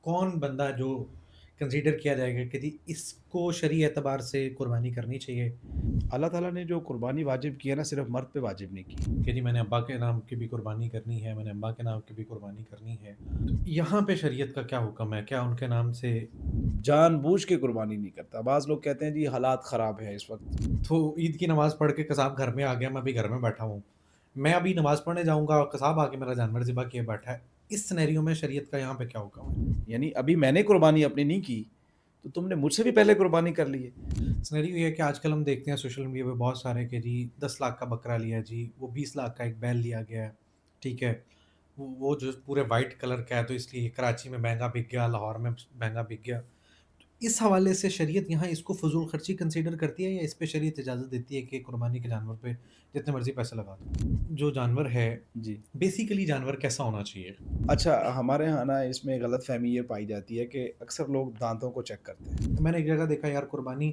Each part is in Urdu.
کون بندہ جو کنسیڈر کیا جائے گا کہ جی اس کو شرعی اعتبار سے قربانی کرنی چاہیے اللہ تعالیٰ نے جو قربانی واجب کی ہے نا صرف مرد پہ واجب نہیں کی. کہ جی میں نے ابا کے نام کی بھی قربانی کرنی ہے، میں نے ابا کے نام کی بھی قربانی کرنی ہے؟ تو یہاں پہ شریعت کا کیا حکم ہے؟ کیا ان کے نام سے جان بوجھ کے قربانی نہیں کرتا. بعض لوگ کہتے ہیں جی حالات خراب ہیں اس وقت. تو عید کی نماز پڑھ کے قصاب گھر میں آ گیا، میں ابھی گھر میں بیٹھا ہوں، میں ابھی نماز پڑھنے جاؤں گا اور قصاب آ کے میرا جانور ذبح کیے بیٹھا ہے، اس سینیریو میں شریعت کا یہاں پہ کیا حکم ہے؟ یعنی ابھی میں نے قربانی اپنی نہیں کی تو تم نے مجھ سے بھی پہلے قربانی کر لی ہے. سینیریو یہ ہے کہ آج کل ہم دیکھتے ہیں سوشل میڈیا پہ بہت سارے کہ جی 10 لاکھ کا بکرا لیا جی، وہ 20 لاکھ کا ایک بیل لیا گیا ہے، ٹھیک ہے، وہ جو پورے وائٹ کلر کا ہے تو اس لیے کراچی میں مہنگا بک گیا، لاہور میں مہنگا بک گیا. اس حوالے سے شریعت یہاں اس کو فضول خرچی کنسیڈر کرتی ہے یا اس پہ شریعت اجازت دیتی ہے کہ قربانی کے جانور پہ جتنے مرضی پیسے لگا دو؟ جو جانور ہے جی. بیسیکلی جانور کیسا ہونا چاہیے؟ اچھا ہمارے یہاں نا اس میں غلط فہمی یہ پائی جاتی ہے کہ اکثر لوگ دانتوں کو چیک کرتے ہیں. میں نے ایک جگہ دیکھا یار قربانی،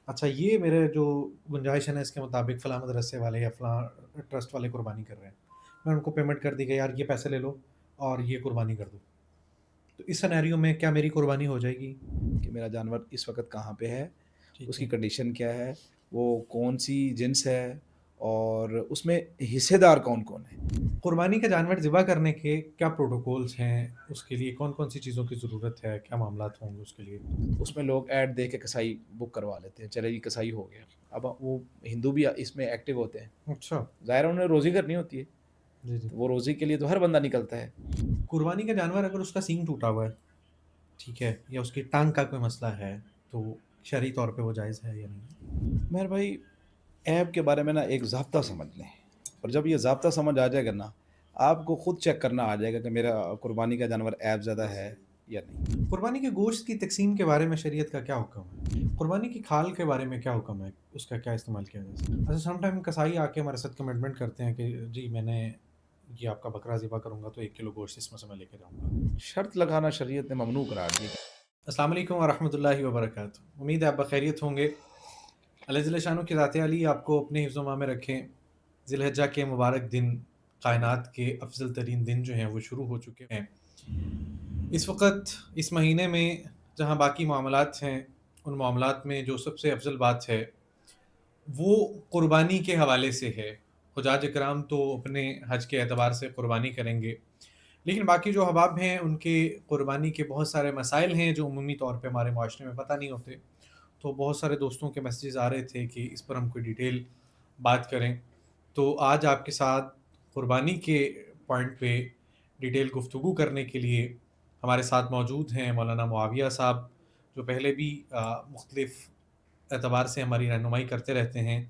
اچھا یہ میرے جو گنجائش ہے نا اس کے مطابق فلاں مدرسے والے یا فلاں ٹرسٹ والے قربانی کر رہے ہیں، میں ان کو پیمنٹ کر دی کہ یار یہ پیسے لے لو اور یہ قربانی کر دو. تو اس سینیریو میں کیا میری قربانی ہو جائے گی؟ کہ میرا جانور اس وقت کہاں پہ ہے، اس ٹھیک کی ہے. کنڈیشن کیا ہے، وہ کون سی جنس ہے، اور اس میں حصے دار کون کون ہے. قربانی کا جانور ذبح کرنے کے کیا پروٹوکولز ہیں؟ اس کے لیے کون کون سی چیزوں کی ضرورت ہے؟ کیا معاملات ہوں گے اس کے لیے؟ اس میں لوگ ایڈ دے کے کسائی بک کروا لیتے ہیں، چلے جی کسائی ہو گیا. اب وہ ہندو بھی اس میں ایکٹیو ہوتے ہیں. اچھا. ظاہر ہے انہیں روزی کرنی ہوتی ہے جی جی. تو وہ روزی کے لیے تو ہر بندہ نکلتا ہے. قربانی کا جانور اگر اس کا سینگ ٹوٹا ہوا ہے، ٹھیک ہے، یا اس کی ٹانگ کا کوئی مسئلہ ہے تو شرعی طور پہ وہ جائز ہے یا نہیں؟ مہر بھائی ایپ کے بارے میں نا ایک ضابطہ سمجھ لیں، اور جب یہ ضابطہ سمجھ آ جائے گا نا آپ کو خود چیک کرنا آ جائے گا کہ میرا قربانی کا جانور ایپ زدہ ہے یا نہیں. قربانی کے گوشت کی تقسیم کے بارے میں شریعت کا کیا حکم ہے؟ قربانی کی کھال کے بارے میں کیا حکم ہے؟ اس کا کیا استعمال کیا جا سکتا ہے؟ اچھا سم ٹائم کسائی آ کے ہمارے ساتھ کمٹمنٹ کرتے ہیں کہ جی میں نے یہ آپ کا بکرا ذبح کروں گا تو 1 کلو گوشت اس میں سے میں لے کے جاؤں گا. شرط لگانا شریعت نے ممنوع قرار دی. السلام علیکم ورحمۃ اللہ وبرکاتہ. امید ہے آپ بخیریت ہوں گے. اللہ جل شانہ کی ذات علی آپ کو اپنے حفظ و امان میں رکھیں. ذی الحجہ کے مبارک دن، کائنات کے افضل ترین دن جو ہیں وہ شروع ہو چکے ہیں. اس وقت اس مہینے میں جہاں باقی معاملات ہیں ان معاملات میں جو سب سے افضل بات ہے وہ قربانی کے حوالے سے ہے. حجاج کرام تو اپنے حج کے اعتبار سے قربانی کریں گے، لیکن باقی جو احباب ہیں ان کے قربانی کے بہت سارے مسائل ہیں جو عمومی طور پہ ہمارے معاشرے میں پتہ نہیں ہوتے. تو بہت سارے دوستوں کے میسیجز آ رہے تھے کہ اس پر ہم کوئی ڈیٹیل بات کریں. تو آج آپ کے ساتھ قربانی کے پوائنٹ پہ ڈیٹیل گفتگو کرنے کے لیے ہمارے ساتھ موجود ہیں مولانا معاویہ صاحب، جو پہلے بھی مختلف اعتبار سے ہماری رہنمائی کرتے رہتے ہیں.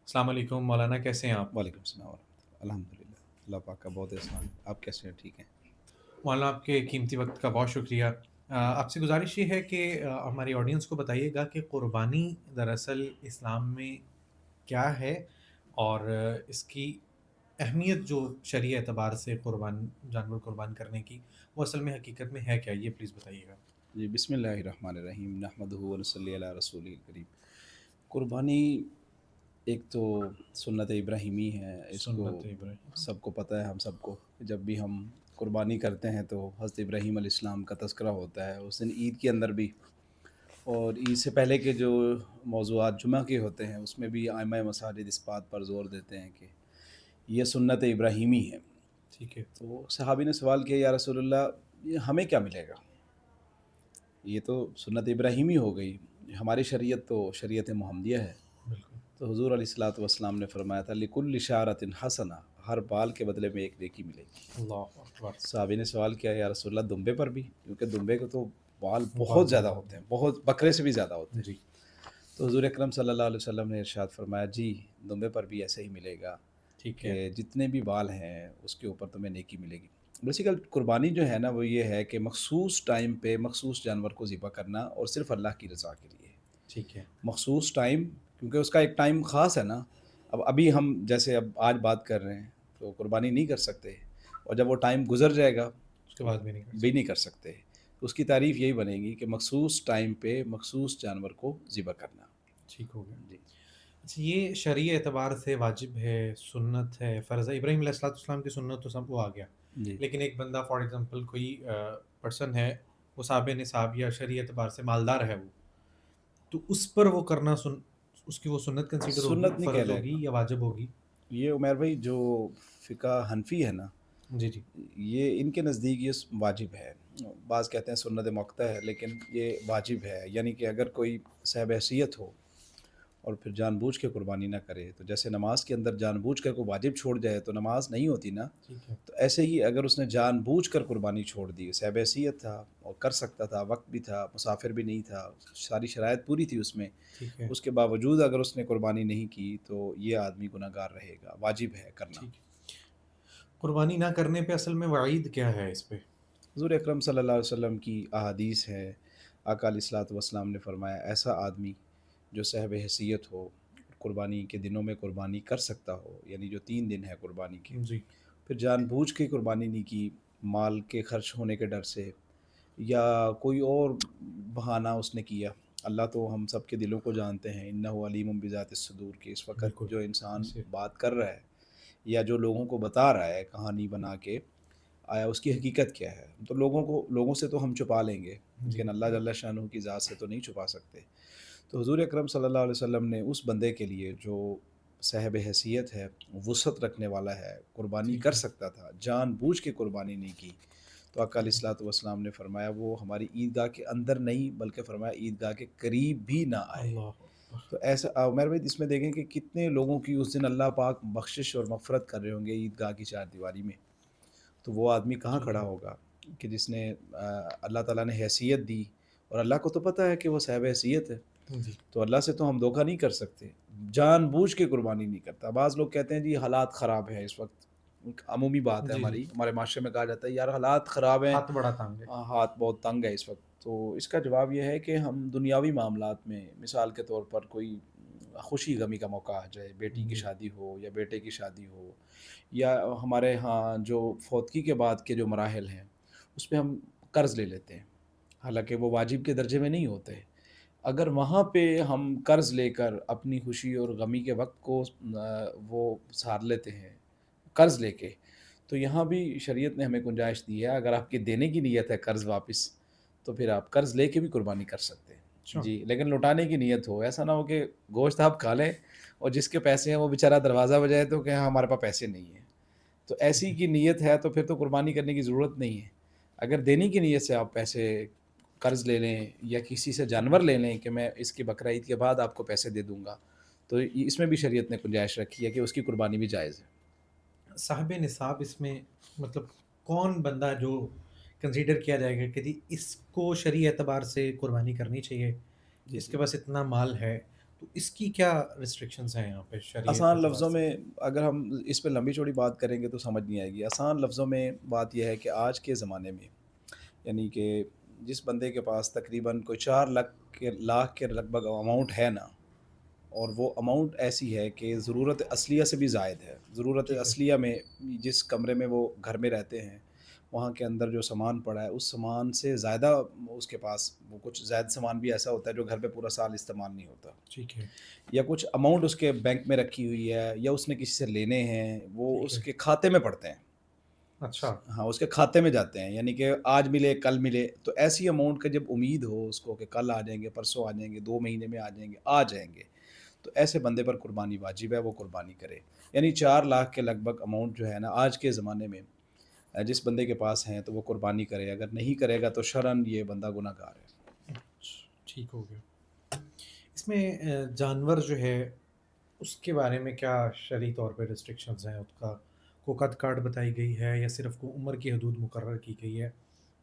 السلام علیکم مولانا، کیسے ہیں آپ؟ وعلیکم السلام ورحمۃ اللہ. الحمد للہ اللہ پاک کا بہت احسان. آپ کیسے ہیں؟ ٹھیک ہیں. مولانا آپ کے قیمتی وقت کا بہت شکریہ. آپ سے گزارش یہ ہے کہ ہماری آڈینس کو بتائیے گا کہ قربانی دراصل اسلام میں کیا ہے اور اس کی اہمیت جو شرعی اعتبار سے جانور قربان کرنے کی وہ اصل میں حقیقت میں ہے کیا، یہ پلیز بتائیے گا. جی بسم اللہ الرحمن الرحیم نحمدہ و نصلی علی رسول الکریم. قربانی ایک تو سنت ابراہیمی ہے، اس کو سنت ابراہیم. سب کو پتہ ہے. ہم سب کو جب بھی ہم قربانی کرتے ہیں تو حضرت ابراہیم علیہ السلام کا تذکرہ ہوتا ہے اس دن عید کے اندر بھی، اور عید سے پہلے کے جو موضوعات جمعہ کے ہوتے ہیں اس میں بھی ائمہ مساجد اس بات پر زور دیتے ہیں کہ یہ سنت ابراہیمی ہے. ٹھیک ہے. تو صحابی نے سوال کیا یا رسول اللہ یہ ہمیں کیا ملے گا، یہ تو سنت ابراہیمی ہو گئی، ہماری شریعت تو شریعت محمدیہ ہے. بالکل. تو حضور علیہ الصلوۃ والسلام نے فرمایا تھا لکل اشارۃ حسنہ، ہر بال کے بدلے میں ایک نیکی ملے گی. اللہ اکبر. صحابی نے سوال کیا یا رسول اللہ دمبے پر بھی، کیونکہ دمبے کو تو بال بال بہت زیادہ زیادہ ہوتے ہیں، بہت بکرے سے بھی زیادہ ہوتے ہیں. جی. تو حضور اکرم صلی اللہ علیہ وسلم نے ارشاد فرمایا جی دمبے پر بھی ایسے ہی ملے گا ٹھیک ہے. کہ جتنے بھی بال ہیں اس کے اوپر تمہیں نیکی ملے گی. بیسیکل قربانی جو ہے نا وہ یہ ہے کہ مخصوص ٹائم پہ مخصوص جانور کو ذبح کرنا اور صرف اللہ کی رضا کے لیے. ٹھیک ہے. مخصوص ٹائم، کیونکہ اس کا ایک ٹائم خاص ہے نا. ابھی ہم جیسے اب آج بات کر رہے ہیں تو قربانی نہیں کر سکتے، اور جب وہ ٹائم گزر جائے گا اس کے تو بعد بھی نہیں کر بھی سکتے. نہیں کر سکتے. تو اس کی تعریف یہی بنے گی کہ مخصوص ٹائم پہ مخصوص جانور کو ذبح کرنا. ٹھیک ہو گیا. جی. اچھا یہ شرعی اعتبار سے واجب ہے، سنت ہے، فرض ہے؟ ابراہیم علیہ السلام کی سنت تو سب وہ آ گیا، جی. لیکن ایک بندہ فار ایگزامپل کوئی پرسن ہے وہ صاحب نصاب یا شرعی اعتبار سے مالدار ہے وہ، تو اس پر وہ کرنا اس کی وہ سنت کنسیڈر ہوگی، سنت نہیں فرض کہلائے ہوگی گا یا واجب ہوگی؟ یہ عمیر بھائی، جو فقہ حنفی ہے نا، جی جی یہ ان کے نزدیک یہ واجب ہے. بعض کہتے ہیں سنت مؤکدہ ہے، لیکن یہ واجب ہے. یعنی کہ اگر کوئی صاحب حیثیت ہو اور پھر جان بوجھ کے قربانی نہ کرے، تو جیسے نماز کے اندر جان بوجھ کر کوئی واجب چھوڑ جائے تو نماز نہیں ہوتی نا. ٹھیک ہے تو ایسے ہی اگر اس نے جان بوجھ کر قربانی چھوڑ دی، صاحب حیثیت تھا اور کر سکتا تھا، وقت بھی تھا، مسافر بھی نہیں تھا، ساری شرائط پوری تھی اس میں، ٹھیک ہے اس کے باوجود اگر اس نے قربانی نہیں کی تو یہ آدمی گناہ گار رہے گا. واجب ہے کرنا. ٹھیک ہے. قربانی نہ کرنے پہ اصل میں وعید کیا ہے اس پہ؟ حضور اکرم صلی اللہ علیہ وسلم کی احادیث ہے. آقا علیہ الصلوۃ والسلام نے فرمایا ایسا آدمی جو صاحب حیثیت ہو، قربانی کے دنوں میں قربانی کر سکتا ہو، یعنی جو 3 دن ہے قربانی کے، جی پھر جان بوجھ کے قربانی نہیں کی، مال کے خرچ ہونے کے ڈر سے یا کوئی اور بہانہ اس نے کیا. اللہ تو ہم سب کے دلوں کو جانتے ہیں، انہ علیم بذات الصدور، کہ اس وقت بالکل جو انسان ایسے. بات کر رہا ہے یا جو لوگوں کو بتا رہا ہے کہانی بنا کے، آیا اس کی حقیقت کیا ہے. تو لوگوں سے تو ہم چھپا لیں گے، جی لیکن اللہ جل شانہ کی ذات سے تو نہیں چھپا سکتے. تو حضور اکرم صلی اللہ علیہ وسلم نے اس بندے کے لیے جو صاحب حیثیت ہے، وسعت رکھنے والا ہے، قربانی ٹھیک کر ہے سکتا تھا، جان بوجھ کے قربانی نہیں کی، تو آقا علیہ ٹھیک ہے. الصلوۃ والسلام نے فرمایا وہ ہماری عیدگاہ کے اندر نہیں بلکہ فرمایا عیدگاہ کے قریب بھی نہ آئے. اللہ اکبر. تو ایسا عمر بھائی اس میں دیکھیں کہ کتنے لوگوں کی اس دن اللہ پاک بخشش اور مغفرت کر رہے ہوں گے عیدگاہ کی چار دیواری میں. تو وہ آدمی کہاں ٹھیک کھڑا ہے. ہوگا کہ جس نے اللہ تعالیٰ نے حیثیت دی، اور اللہ کو تو پتہ ہے کہ وہ صاحب حیثیت ہے، جی تو اللہ سے تو ہم دھوکہ نہیں کر سکتے. جان بوجھ کے قربانی نہیں کرتا. بعض لوگ کہتے ہیں جی حالات خراب ہیں اس وقت، عمومی بات ہے جی جی. ہمارے معاشرے میں کہا جاتا ہے یار حالات خراب ہیں، ہاتھ بڑا تنگ ہے. ہاتھ بہت تنگ ہے اس وقت. تو اس کا جواب یہ ہے کہ ہم دنیاوی معاملات میں، مثال کے طور پر کوئی خوشی غمی کا موقع آ جائے، بیٹی کی جی شادی ہو یا بیٹے کی شادی ہو، یا ہمارے ہاں جو فوتگی کے بعد کے جو مراحل ہیں اس پہ ہم قرض لے لیتے ہیں، حالانکہ وہ واجب کے درجے میں نہیں ہوتے. اگر وہاں پہ ہم قرض لے کر اپنی خوشی اور غمی کے وقت کو وہ سار لیتے ہیں قرض لے کے، تو یہاں بھی شریعت نے ہمیں گنجائش دی ہے. اگر آپ کی دینے کی نیت ہے قرض واپس، تو پھر آپ قرض لے کے بھی قربانی کر سکتے ہیں. اچھا. جی لیکن لوٹانے کی نیت ہو، ایسا نہ ہو کہ گوشت آپ کھا لیں اور جس کے پیسے ہیں وہ بیچارہ دروازہ بجائے تو کہ ہاں ہمارے پاس پیسے نہیں ہیں. تو ٹھیک ایسی ہے. کی نیت ہے تو پھر تو قربانی کرنے کی ضرورت نہیں ہے. اگر دینے کی نیت سے آپ پیسے قرض لے لیں یا کسی سے جانور لے لیں کہ میں اس کی بقرہ عید کے بعد آپ کو پیسے دے دوں گا، تو اس میں بھی شریعت نے گنجائش رکھی ہے کہ اس کی قربانی بھی جائز ہے. صاحب نصاب اس میں مطلب کون بندہ جو کنسیڈر کیا جائے گا کہ جی اس کو شرعی اعتبار سے قربانی کرنی چاہیے، جی اس جی. کے پاس اتنا مال ہے، تو اس کی کیا ریسٹرکشنز ہیں یہاں پہ شرعی آسان اعتبار لفظوں سے؟ میں اگر ہم اس پہ لمبی چوڑی بات کریں گے تو سمجھ نہیں آئے گی. آسان لفظوں میں بات یہ ہے کہ آج کے زمانے میں، یعنی کہ جس بندے کے پاس تقریباً کوئی 4 لاکھ کے لگ بھگ اماؤنٹ ہے نا، اور وہ اماؤنٹ ایسی ہے کہ ضرورت اصلیہ سے بھی زائد ہے. ضرورت ٹھیک ہے. اصلیہ میں جس کمرے میں وہ گھر میں رہتے ہیں وہاں کے اندر جو سامان پڑا ہے اس سامان سے زیادہ اس کے پاس، وہ کچھ زائد سامان بھی ایسا ہوتا ہے جو گھر پہ پورا سال استعمال نہیں ہوتا، ٹھیک ہے. یا کچھ اماؤنٹ اس کے بینک میں رکھی ہوئی ہے یا اس نے کسی سے لینے ہیں، وہ ٹھیک اس ہے. کے کھاتے میں پڑتے ہیں. اچھا. ہاں اس کے کھاتے میں جاتے ہیں، یعنی کہ آج ملے کل ملے. تو ایسی اماؤنٹ کا جب امید ہو اس کو کہ کل آ جائیں گے، پرسوں آ جائیں گے، 2 مہینے میں آ جائیں گے، تو ایسے بندے پر قربانی واجب ہے، وہ قربانی کرے. یعنی 4 لاکھ کے لگ بھگ اماؤنٹ جو ہے نا آج کے زمانے میں جس بندے کے پاس ہیں تو وہ قربانی کرے. اگر نہیں کرے گا تو شرعاً یہ بندہ گناہ گار ہے. ٹھیک ہو گیا. اس میں جانور جو ہے اس کے بارے میں کیا شرعی طور پہ ریسٹرکشنز ہیں؟ اس کا کو قد کاٹ بتائی گئی ہے یا صرف کو عمر کی حدود مقرر کی گئی ہے؟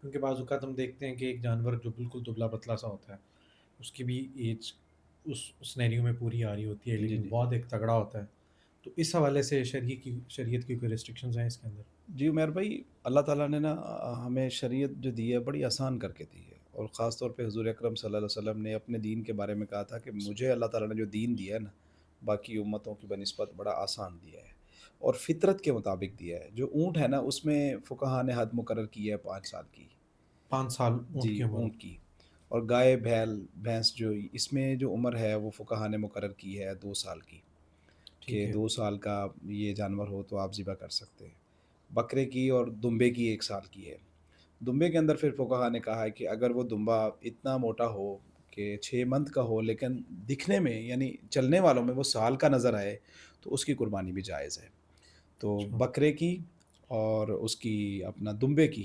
کیونکہ بعض اوقات ہم دیکھتے ہیں کہ ایک جانور جو بالکل دبلا پتلا سا ہوتا ہے اس کی بھی ایج اس سنیریو میں پوری آ رہی ہوتی ہے، جی لیکن جی بہت ایک تگڑا ہوتا ہے. تو اس حوالے سے شریعت کی کوئی ریسٹرکشنز ہیں اس کے اندر؟ جی عمیر بھائی، اللہ تعالیٰ نے نا ہمیں شریعت جو دی ہے بڑی آسان کر کے دی ہے. اور خاص طور پہ حضور اکرم صلی اللہ علیہ وسلم نے اپنے دین کے بارے میں کہا تھا کہ مجھے اللہ تعالیٰ نے جو دین دیا ہے نا باقی امتوں کی بنسبت بڑا آسان دیا ہے اور فطرت کے مطابق دیا ہے. جو اونٹ ہے نا اس میں فقہا نے حد مقرر کی ہے 5 سال کی. 5 سال اونٹ جی کی عمر اونٹ ہوتی کی. اور گائے بھینس جو اس میں جو عمر ہے وہ فقہا نے مقرر کی ہے 2 سال کی، ہے. کہ ٹھیک ہے. 2 سال کا یہ جانور ہو تو آپ ذبح کر سکتے ہیں. بکرے کی اور دمبے کی 1 سال کی ہے. دمبے کے اندر پھر فقہا نے کہا ہے کہ اگر وہ دمبا اتنا موٹا ہو کہ 6 منتھ کا ہو لیکن دکھنے میں یعنی چلنے والوں میں وہ سال کا نظر آئے تو اس کی قربانی بھی جائز ہے. تو اچھا بکرے کی اور اس کی اپنا دمبے کی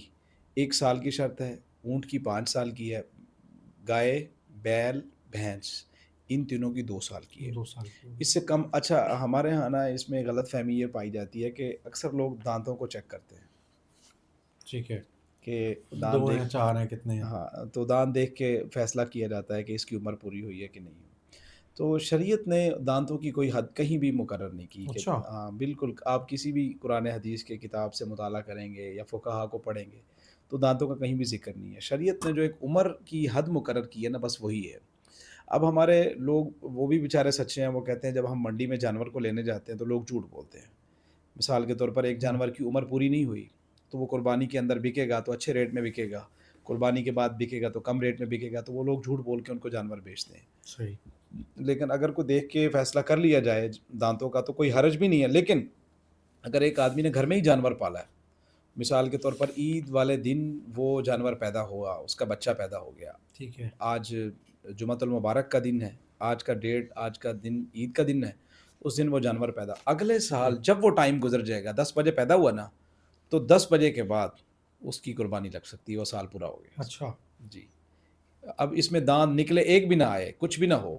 1 سال کی شرط ہے، اونٹ کی 5 سال کی ہے، گائے، بیل، بھینس ان تینوں کی 2 سال کی ہے. 2 سال کی ہوگی. اس سے کم اچھا ہمارے یہاں نا اس میں غلط فہمی یہ پائی جاتی ہے کہ اکثر لوگ دانتوں کو چیک کرتے ہیں ٹھیک ہے. کہ دو دانت ہیں دیکھ، چار ہیں کتنے ہیں. ہاں تو دانت دیکھ کے فیصلہ کیا جاتا ہے کہ اس کی عمر پوری ہوئی ہے کہ نہیں. تو شریعت نے دانتوں کی کوئی حد کہیں بھی مقرر نہیں کی کہ اچھا. ہاں بالکل آپ کسی بھی قرآن حدیث کے کتاب سے مطالعہ کریں گے یا فقہا کو پڑھیں گے تو دانتوں کا کہیں بھی ذکر نہیں ہے. شریعت نے جو ایک عمر کی حد مقرر کی ہے نا بس وہی ہے. اب ہمارے لوگ وہ بھی بیچارے سچے ہیں، وہ کہتے ہیں جب ہم منڈی میں جانور کو لینے جاتے ہیں تو لوگ جھوٹ بولتے ہیں. مثال کے طور پر ایک ہوں، جانور کی عمر پوری نہیں ہوئی تو وہ قربانی کے اندر بکے گا تو اچھے ریٹ میں بکے گا، قربانی کے بعد بکے گا تو کم ریٹ میں بکے گا، تو وہ لوگ جھوٹ بول کے ان کو جانور بیچتے ہیں. صحیح. لیکن اگر کوئی دیکھ کے فیصلہ کر لیا جائے دانتوں کا تو کوئی حرج بھی نہیں ہے. لیکن اگر ایک آدمی نے گھر میں ہی جانور پالا ہے، مثال کے طور پر عید والے دن وہ جانور پیدا ہوا، اس کا بچہ پیدا ہو گیا، ٹھیک ہے. آج جمعۃ المبارک کا دن ہے، آج کا ڈیٹ، آج کا دن عید کا دن ہے، اس دن وہ جانور پیدا، اگلے ٹھیک ہے. سال جب وہ ٹائم گزر جائے گا، 10 بجے پیدا ہوا نا تو 10 بجے کے بعد اس کی قربانی لگ سکتی ہے، وہ سال پورا ہو گیا. اچھا. جی. اب اس میں دانت نکلے ایک بھی نہ آئے، کچھ بھی نہ ہو،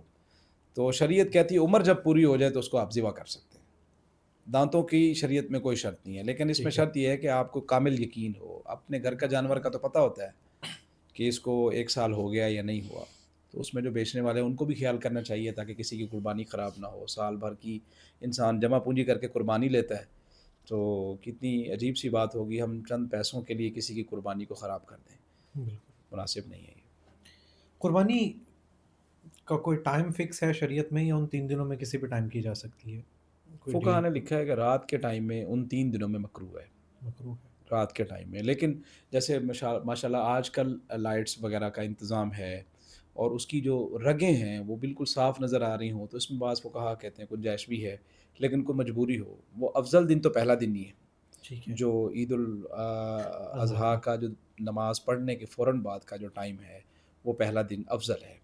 تو شریعت کہتی ہے عمر جب پوری ہو جائے تو اس کو آپ ذبح کر سکتے ہیں. دانتوں کی شریعت میں کوئی شرط نہیں ہے، لیکن اس میں ٹھیک ہے. شرط یہ ہے کہ آپ کو کامل یقین ہو. اپنے گھر کا جانور کا تو پتہ ہوتا ہے کہ اس کو 1 سال ہو گیا یا نہیں ہوا، تو اس میں جو بیچنے والے ہیں ان کو بھی خیال کرنا چاہیے تاکہ کسی کی قربانی خراب نہ ہو. سال بھر کی انسان جمع پونجی کر کے قربانی لیتا ہے تو کتنی عجیب سی بات ہوگی ہم چند پیسوں کے لیے کسی کی قربانی کو خراب کر دیں. بالکل. مناسب نہیں ہے یہ. قربانی کا کوئی ٹائم فکس ہے شریعت میں یا ان 3 دنوں میں کسی بھی ٹائم کی جا سکتی ہے؟ کوئی فقہا نے ڈیٹ لکھا ہے کہ رات کے ٹائم میں ان 3 دنوں میں مکروہ ہے، مکروہ ہے. رات کے ٹائم میں. لیکن جیسے ماشاء اللہ آج کل لائٹس وغیرہ کا انتظام ہے اور اس کی جو رگیں ہیں وہ بالکل صاف نظر آ رہی ہوں تو اس میں بعض فقہا کہتے ہیں گنجائش بھی ہے. لیکن کوئی مجبوری ہو، وہ افضل دن تو پہلا دن ہی ہے، ٹھیک ہے. جو عید اضحیٰ الاضحیٰ کا. کا جو نماز پڑھنے کے فوراً بعد کا جو ٹائم ہے وہ پہلا دن افضل ہے.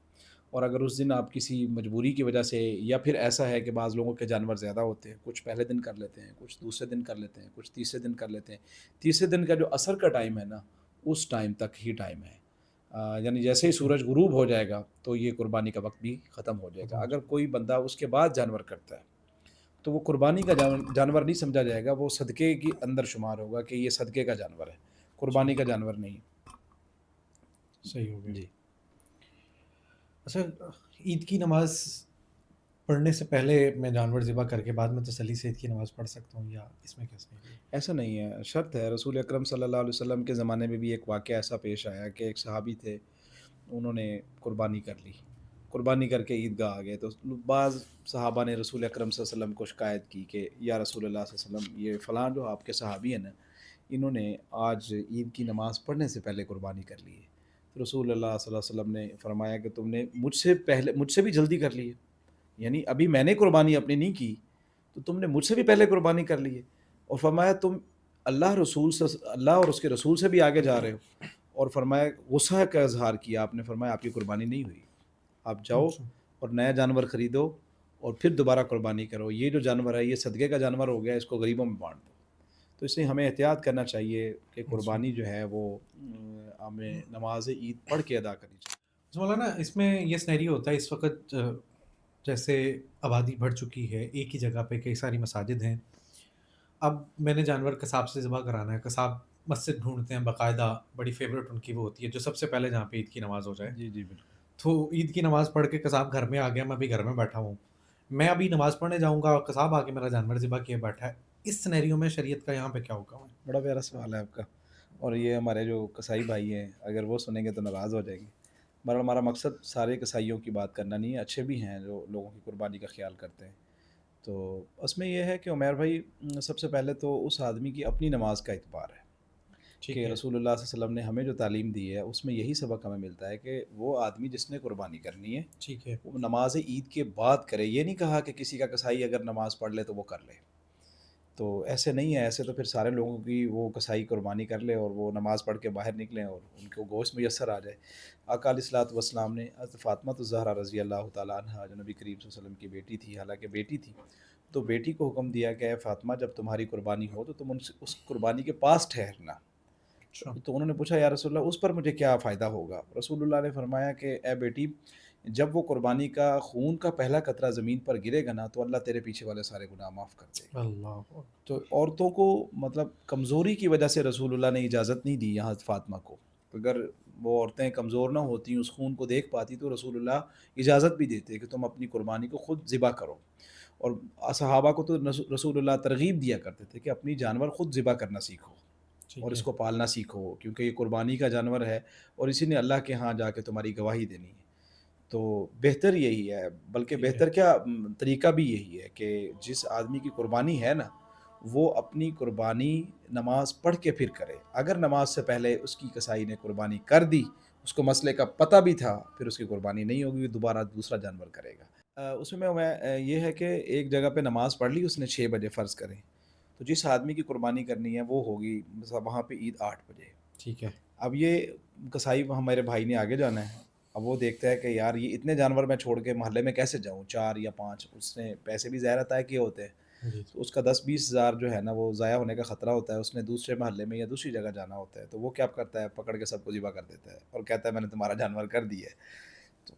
اور اگر اس دن آپ کسی مجبوری کی وجہ سے، یا پھر ایسا ہے کہ بعض لوگوں کے جانور زیادہ ہوتے ہیں، کچھ پہلے دن کر لیتے ہیں، کچھ دوسرے دن کر لیتے ہیں، کچھ تیسرے دن کر لیتے ہیں، تیسرے دن کا جو عصر کا ٹائم ہے نا اس ٹائم تک ہی ٹائم ہے. یعنی جیسے ہی ٹھیک ہے. سورج غروب ہو جائے گا تو یہ قربانی کا وقت بھی ختم ہو جائے گا. ختم ہو اگر جائے کوئی بندہ اس کے بعد جانور کرتا ہے تو وہ قربانی کا جانور نہیں سمجھا جائے گا، وہ صدقے کے اندر شمار ہوگا کہ یہ صدقے کا جانور ہے، گا. قربانی کا ٹھیک. جانور نہیں. صحیح ہو گیا. جی. اچھا. عید کی نماز پڑھنے سے پہلے میں جانور ذبح کر کے بعد میں تسلی سے عید کی نماز پڑھ سکتا ہوں یا اس میں کیسے ہے؟ ایسا نہیں ہے، شرط ہے. رسول اکرم صلی اللہ علیہ وسلم کے زمانے میں بھی ایک واقعہ ایسا پیش آیا کہ ایک صحابی تھے، انہوں نے قربانی کر لی، قربانی کر کے عید گاہ آ گئے تو بعض صحابہ نے رسول اکرم صلی اللہ علیہ وسلم کو شکایت کی کہ یا رسول اللہ صلی اللہ علیہ وسلم، یہ فلاں جو آپ کے صحابی ہیں نا انہوں نے آج عید کی نماز پڑھنے سے پہلے قربانی کر لی ہے. تو رسول اللہ صلی اللہ علیہ وسلم نے فرمایا کہ تم نے مجھ سے بھی جلدی کر لی ہے، یعنی ابھی میں نے قربانی اپنی نہیں کی تو تم نے مجھ سے بھی پہلے قربانی کر لی ہے. اور فرمایا تم اللہ اور اس کے رسول سے بھی آگے جا رہے ہو. اور فرمایا غصہ کا اظہار کیا آپ نے، فرمایا آپ کی قربانی نہیں ہوئی، آپ جاؤ اچھا. اور نیا جانور خریدو اور پھر دوبارہ قربانی کرو. یہ جو جانور ہے یہ صدقے کا جانور ہو گیا، اس کو غریبوں میں بانٹ دو. تو اس لیے ہمیں احتیاط کرنا چاہیے کہ اچھا. قربانی جو ہے وہ ہمیں نماز عید پڑھ کے ادا کرنی چاہیے. مولانا اس میں یہ سینیریو ہوتا ہے اس وقت جیسے آبادی بڑھ چکی ہے، ایک ہی جگہ پہ کئی ساری مساجد ہیں. اب میں نے جانور قصاب سے ذبح کرانا ہے، قصاب مسجد ڈھونڈتے ہیں باقاعدہ، بڑی فیوریٹ ان کی وہ ہوتی ہے جو سب سے پہلے جہاں پہ عید کی نماز ہو جائے. جی جی بالکل. تو عید کی نماز پڑھ کے قصاب گھر میں آ گیا، میں ابھی گھر میں بیٹھا ہوں، میں ابھی نماز پڑھنے جاؤں گا اور قصاب آ کے میرا جانور ذبح کیے بیٹھا ہے. اس سینیریو میں شریعت کا یہاں پہ کیا حکم ہے؟ بڑا پیارا سوال ہے آپ کا، اور یہ ہمارے جو قصائی بھائی ہیں اگر وہ سنیں گے تو ناراض ہو جائیں گے. ہمارا مقصد سارے قصائیوں کی بات کرنا نہیں ہے، اچھے بھی ہیں جو لوگوں کی قربانی کا خیال کرتے ہیں. تو اس میں یہ ہے کہ عمیر بھائی سب سے پہلے تو اس آدمی کی اپنی نماز کا اعتبار ہے ٹھیک کہ ہے. رسول اللہ صلی اللہ علیہ وسلم نے ہمیں جو تعلیم دی ہے اس میں یہی سبق ہمیں ملتا ہے کہ وہ آدمی جس نے قربانی کرنی ہے ٹھیک ہے. وہ نماز عید کے بعد کرے. یہ نہیں کہا کہ کسی کا قصائی اگر نماز پڑھ لے تو وہ کر لے. تو ایسے نہیں ہے، ایسے تو پھر سارے لوگوں کی وہ کسائی قربانی کر لے اور وہ نماز پڑھ کے باہر نکلیں اور ان کو گوشت میسر آ جائے۔ آقا علیہ الصلوۃ والسلام نے حضرت فاطمہ الزہرا رضی اللہ تعالیٰ عنہا جو نبی کریم صلی اللہ علیہ وسلم کی بیٹی تھی، حالانکہ بیٹی تھی، تو بیٹی کو حکم دیا کہ اے فاطمہ جب تمہاری قربانی ہو تو تم اس قربانی کے پاس ٹھہرنا۔ اچھا، تو انہوں نے پوچھا یا رسول اللہ اس پر مجھے کیا فائدہ ہوگا؟ رسول اللہ نے فرمایا کہ اے بیٹی، جب وہ قربانی کا خون کا پہلا قطرہ زمین پر گرے گا نا تو اللہ تیرے پیچھے والے سارے گناہ معاف کر دے گا۔ اللہ اکبر، تو عورتوں کو مطلب کمزوری کی وجہ سے رسول اللہ نے اجازت نہیں دی یہاں فاطمہ کو۔ اگر وہ عورتیں کمزور نہ ہوتی اس خون کو دیکھ پاتی تو رسول اللہ اجازت بھی دیتے کہ تم اپنی قربانی کو خود ذبح کرو۔ اور صحابہ کو تو رسول اللہ ترغیب دیا کرتے تھے کہ اپنی جانور خود ذبح کرنا سیکھو اور ٹھیک اس ہے، کو پالنا سیکھو، کیونکہ یہ قربانی کا جانور ہے اور اسی نے اللہ کے ہاں جا کے تمہاری گواہی دینی ہے۔ تو بہتر یہی ہے، بلکہ ٹھیک ہے، بہتر کیا طریقہ بھی یہی ہے کہ جس آدمی کی قربانی ہے نا وہ اپنی قربانی نماز پڑھ کے پھر کرے۔ اگر نماز سے پہلے اس کی کسائی نے قربانی کر دی، اس کو مسئلے کا پتہ بھی تھا، پھر اس کی قربانی نہیں ہوگی، دوبارہ دوسرا جانور کرے گا۔ اس میں یہ ہے کہ ایک جگہ پہ نماز پڑھ لی اس نے 6 بجے فرض کریں، تو جس آدمی کی قربانی کرنی ہے وہ ہوگی وہاں پہ عید 8 بجے۔ ٹھیک ہے، اب یہ کسائی ہمارے بھائی نے آگے جانا ہے، اب وہ دیکھتا ہے کہ یار یہ اتنے جانور میں چھوڑ کے محلے میں کیسے جاؤں، 4 یا 5، اس نے پیسے بھی ظاہر طے کیے ہوتے ہیں، جی، تو اس کا 10-20 ہزار جو ہے نا وہ ضائع ہونے کا خطرہ ہوتا ہے، اس نے دوسرے محلے میں یا دوسری جگہ جانا ہوتا ہے، تو وہ کیا کرتا ہے پکڑ کے سب کو ذبح کر دیتا ہے اور کہتا ہے میں نے تمہارا جانور کر دیا ہے۔ تو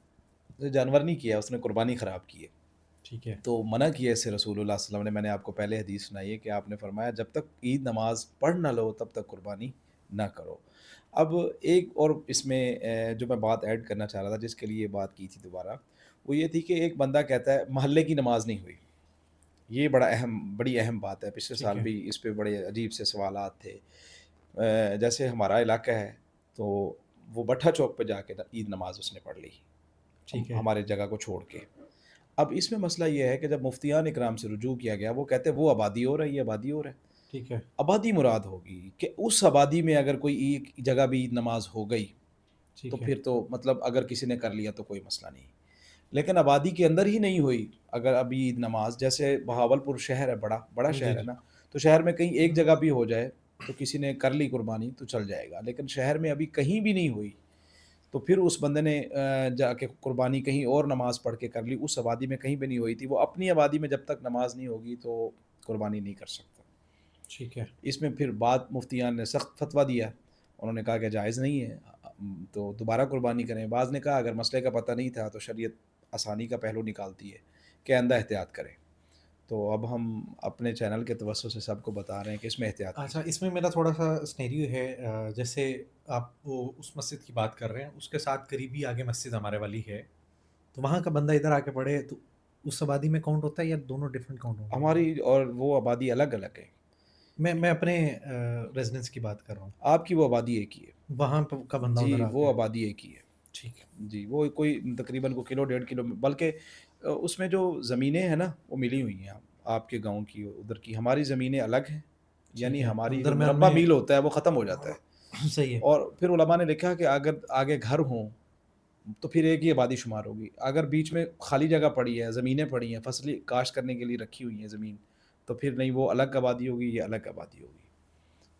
اس نے جانور نہیں کیا، اس نے قربانی خراب کی ہے۔ ٹھیک ہے، تو منع کیا اس سے رسول اللہ صلی اللہ علیہ وسلم نے، میں نے آپ کو پہلے حدیث سنائی ہے کہ آپ نے فرمایا جب تک عید نماز پڑھ نہ لو تب تک قربانی نہ کرو۔ اب ایک اور اس میں جو میں بات ایڈ کرنا چاہ رہا تھا جس کے لیے بات کی تھی دوبارہ، وہ یہ تھی کہ ایک بندہ کہتا ہے محلے کی نماز نہیں ہوئی۔ یہ بڑی اہم بات ہے، پچھلے ٹھیک سال ہے، بھی اس پہ بڑے عجیب سے سوالات تھے۔ جیسے ہمارا علاقہ ہے تو وہ بٹھا چوک پہ جا کے عید نماز اس نے پڑھ لی ٹھیک ہے، ہمارے جگہ کو چھوڑ کے۔ اب اس میں مسئلہ یہ ہے کہ جب مفتیان اکرام سے رجوع کیا گیا وہ کہتے ہیں وہ آبادی ہو رہی ہے، آبادی ہو رہا ہے۔ ٹھیک ہے، آبادی مراد ہوگی کہ اس آبادی میں اگر کوئی ایک جگہ بھی عید نماز ہو گئی تو ٹھیک ہے، پھر تو مطلب اگر کسی نے کر لیا تو کوئی مسئلہ نہیں، لیکن آبادی کے اندر ہی نہیں ہوئی اگر ابھی عید نماز، جیسے بہاول پور شہر ہے، بڑا بڑا جی، شہر ہے جی، نا، تو شہر میں کہیں ایک جگہ بھی ہو جائے تو کسی نے کر لی قربانی تو چل جائے گا، لیکن شہر میں ابھی کہیں بھی نہیں ہوئی تو پھر اس بندے نے جا کے قربانی کہیں اور نماز پڑھ کے کر لی، اس آبادی میں کہیں بھی نہیں ہوئی تھی، وہ اپنی آبادی میں جب تک نماز نہیں ہوگی تو قربانی نہیں کر سکتا۔ ٹھیک ہے، اس میں پھر بعد مفتیان نے سخت فتویٰ دیا، انہوں نے کہا کہ جائز نہیں ہے تو دوبارہ قربانی کریں۔ بعض نے کہا اگر مسئلے کا پتہ نہیں تھا تو شریعت آسانی کا پہلو نکالتی ہے کہ آئندہ احتیاط کریں۔ تو اب ہم اپنے چینل کے توسط سے سب کو بتا رہے ہیں کہ اس میں احتیاط اچھا، کیجیے۔ اس میں میرا تھوڑا سا سنیریو ہے، جیسے آپ وہ اس مسجد کی بات کر رہے ہیں، اس کے ساتھ قریبی آگے مسجد ہمارے والی ہے، تو وہاں کا بندہ ادھر آ کے پڑھے تو اس آبادی میں کاؤنٹ ہوتا ہے یا دونوں ڈفرینٹ کاؤنٹ ہوں گے؟ ہماری اور وہ آبادی الگ الگ ہے، میں اپنے ریزیڈنس کی بات کر رہا ہوں، آپ کی وہ آبادی ایک ہی ہے۔ وہاں کا بندہ جی ادھر آ وہ کے، آبادی ایک ہی ہے۔ ٹھیک ہے، جی وہ کوئی تقریباً کو کلو 1.5 کلو بلکہ اس میں جو زمینیں ہیں نا وہ ملی ہوئی ہیں، آپ کے گاؤں کی ادھر کی، ہماری زمینیں الگ ہیں، ٹھیک یعنی ہے، ہماری جو درمیان مربع میں میل ہوتا ہے وہ ختم ہو جاتا ہے۔ صحیح ہے، اور پھر علماء نے لکھا کہ اگر آگے گھر ہوں تو پھر ایک ہی آبادی شمار ہوگی، اگر بیچ میں خالی جگہ پڑی ہے، زمینیں پڑی ہیں، فصلی کاشت کرنے کے لیے رکھی ہوئی ہیں زمین، تو پھر نہیں وہ الگ آبادی ہوگی، یہ الگ آبادی ہوگی۔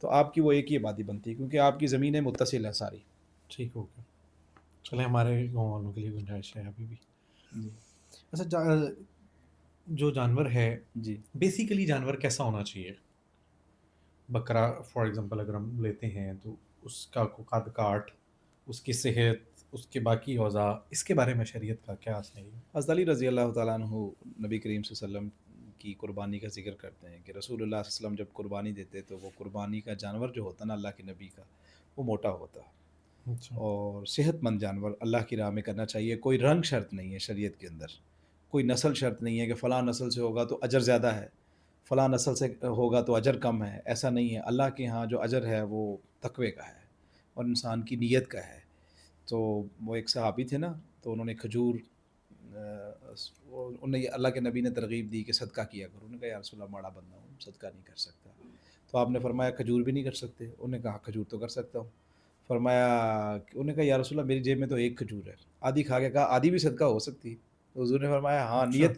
تو آپ کی وہ ایک ہی آبادی بنتی ہے کیونکہ آپ کی زمینیں متصل ہیں ساری۔ ٹھیک ہو گیا، چلے ہمارے گاؤں والوں کے لیے گنجائش ہے ابھی بھی۔ جی اچھا، جو جانور ہے جی بیسیکلی جانور کیسا ہونا چاہیے؟ بکرا فار ایگزامپل اگر ہم لیتے ہیں تو اس کا قد کاٹ، اس کی صحت، اس کے باقی اوضاع، اس کے بارے میں شریعت کا کیا اصل ہے؟ حضرت علی رضی اللہ تعالیٰ عنہ نبی کریم صلی اللہ علیہ وسلم کی قربانی کا ذکر کرتے ہیں کہ رسول اللہ صلی اللہ علیہ وسلم جب قربانی دیتے تو وہ قربانی کا جانور جو ہوتا نا اللہ کے نبی کا وہ موٹا ہوتا اچھا، اور صحت مند جانور اللہ کی راہ میں کرنا چاہیے۔ کوئی رنگ شرط نہیں ہے شریعت کے اندر، کوئی نسل شرط نہیں ہے کہ فلاں نسل سے ہوگا تو اجر زیادہ ہے، فلاں نسل سے ہوگا تو اجر کم ہے، ایسا نہیں ہے۔ اللہ کے ہاں جو اجر ہے وہ تقوی کا ہے اور انسان کی نیت کا ہے۔ تو وہ ایک صحابی تھے نا، تو انہوں نے کھجور انہیں اللہ کے نبی نے ترغیب دی کہ صدقہ کیا کرو، انہوں نے کہا یا رسول اللہ بڑا بندہ ہوں صدقہ نہیں کر سکتا، تو آپ نے فرمایا کھجور بھی نہیں کر سکتے؟ انہوں نے کہا کھجور تو کر سکتا ہوں۔ فرمایا انہوں نے کہا یا رسول اللہ میری جیب میں تو ایک کھجور ہے، آدھی کھا کے کہا آدھی بھی صدقہ ہو سکتی ہے؟ تو حضور نے فرمایا ہاں اچھا، نیت،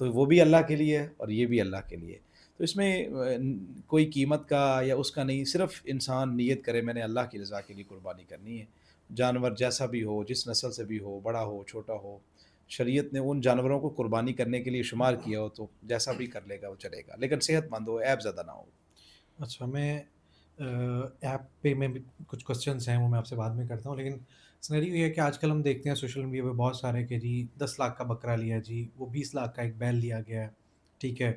تو وہ بھی اللہ کے لیے ہے اور یہ بھی اللہ کے لیے ہے۔ تو اس میں کوئی قیمت کا یا اس کا نہیں، صرف انسان نیت کرے میں نے اللہ کی رضا کے لیے قربانی کرنی ہے۔ جانور جیسا بھی ہو، جس نسل سے بھی ہو، بڑا ہو چھوٹا ہو، شریعت نے ان جانوروں کو قربانی کرنے کے لیے شمار کیا ہو تو جیسا بھی کر لے گا وہ چلے گا، لیکن صحت مند ہو، عیب زدہ نہ ہو۔ اچھا، میں ایپ پہ میں بھی کچھ کوسچنس ہیں وہ میں آپ سے بعد میں کرتا ہوں، لیکن سنیریو یہ ہے کہ آج کل ہم دیکھتے ہیں سوشل میڈیا پہ بہت سارے کہ جی 10 لاکھ کا بکرا لیا جی، وہ 20 لاکھ کا ایک بیل لیا گیا ہے، ٹھیک ہے،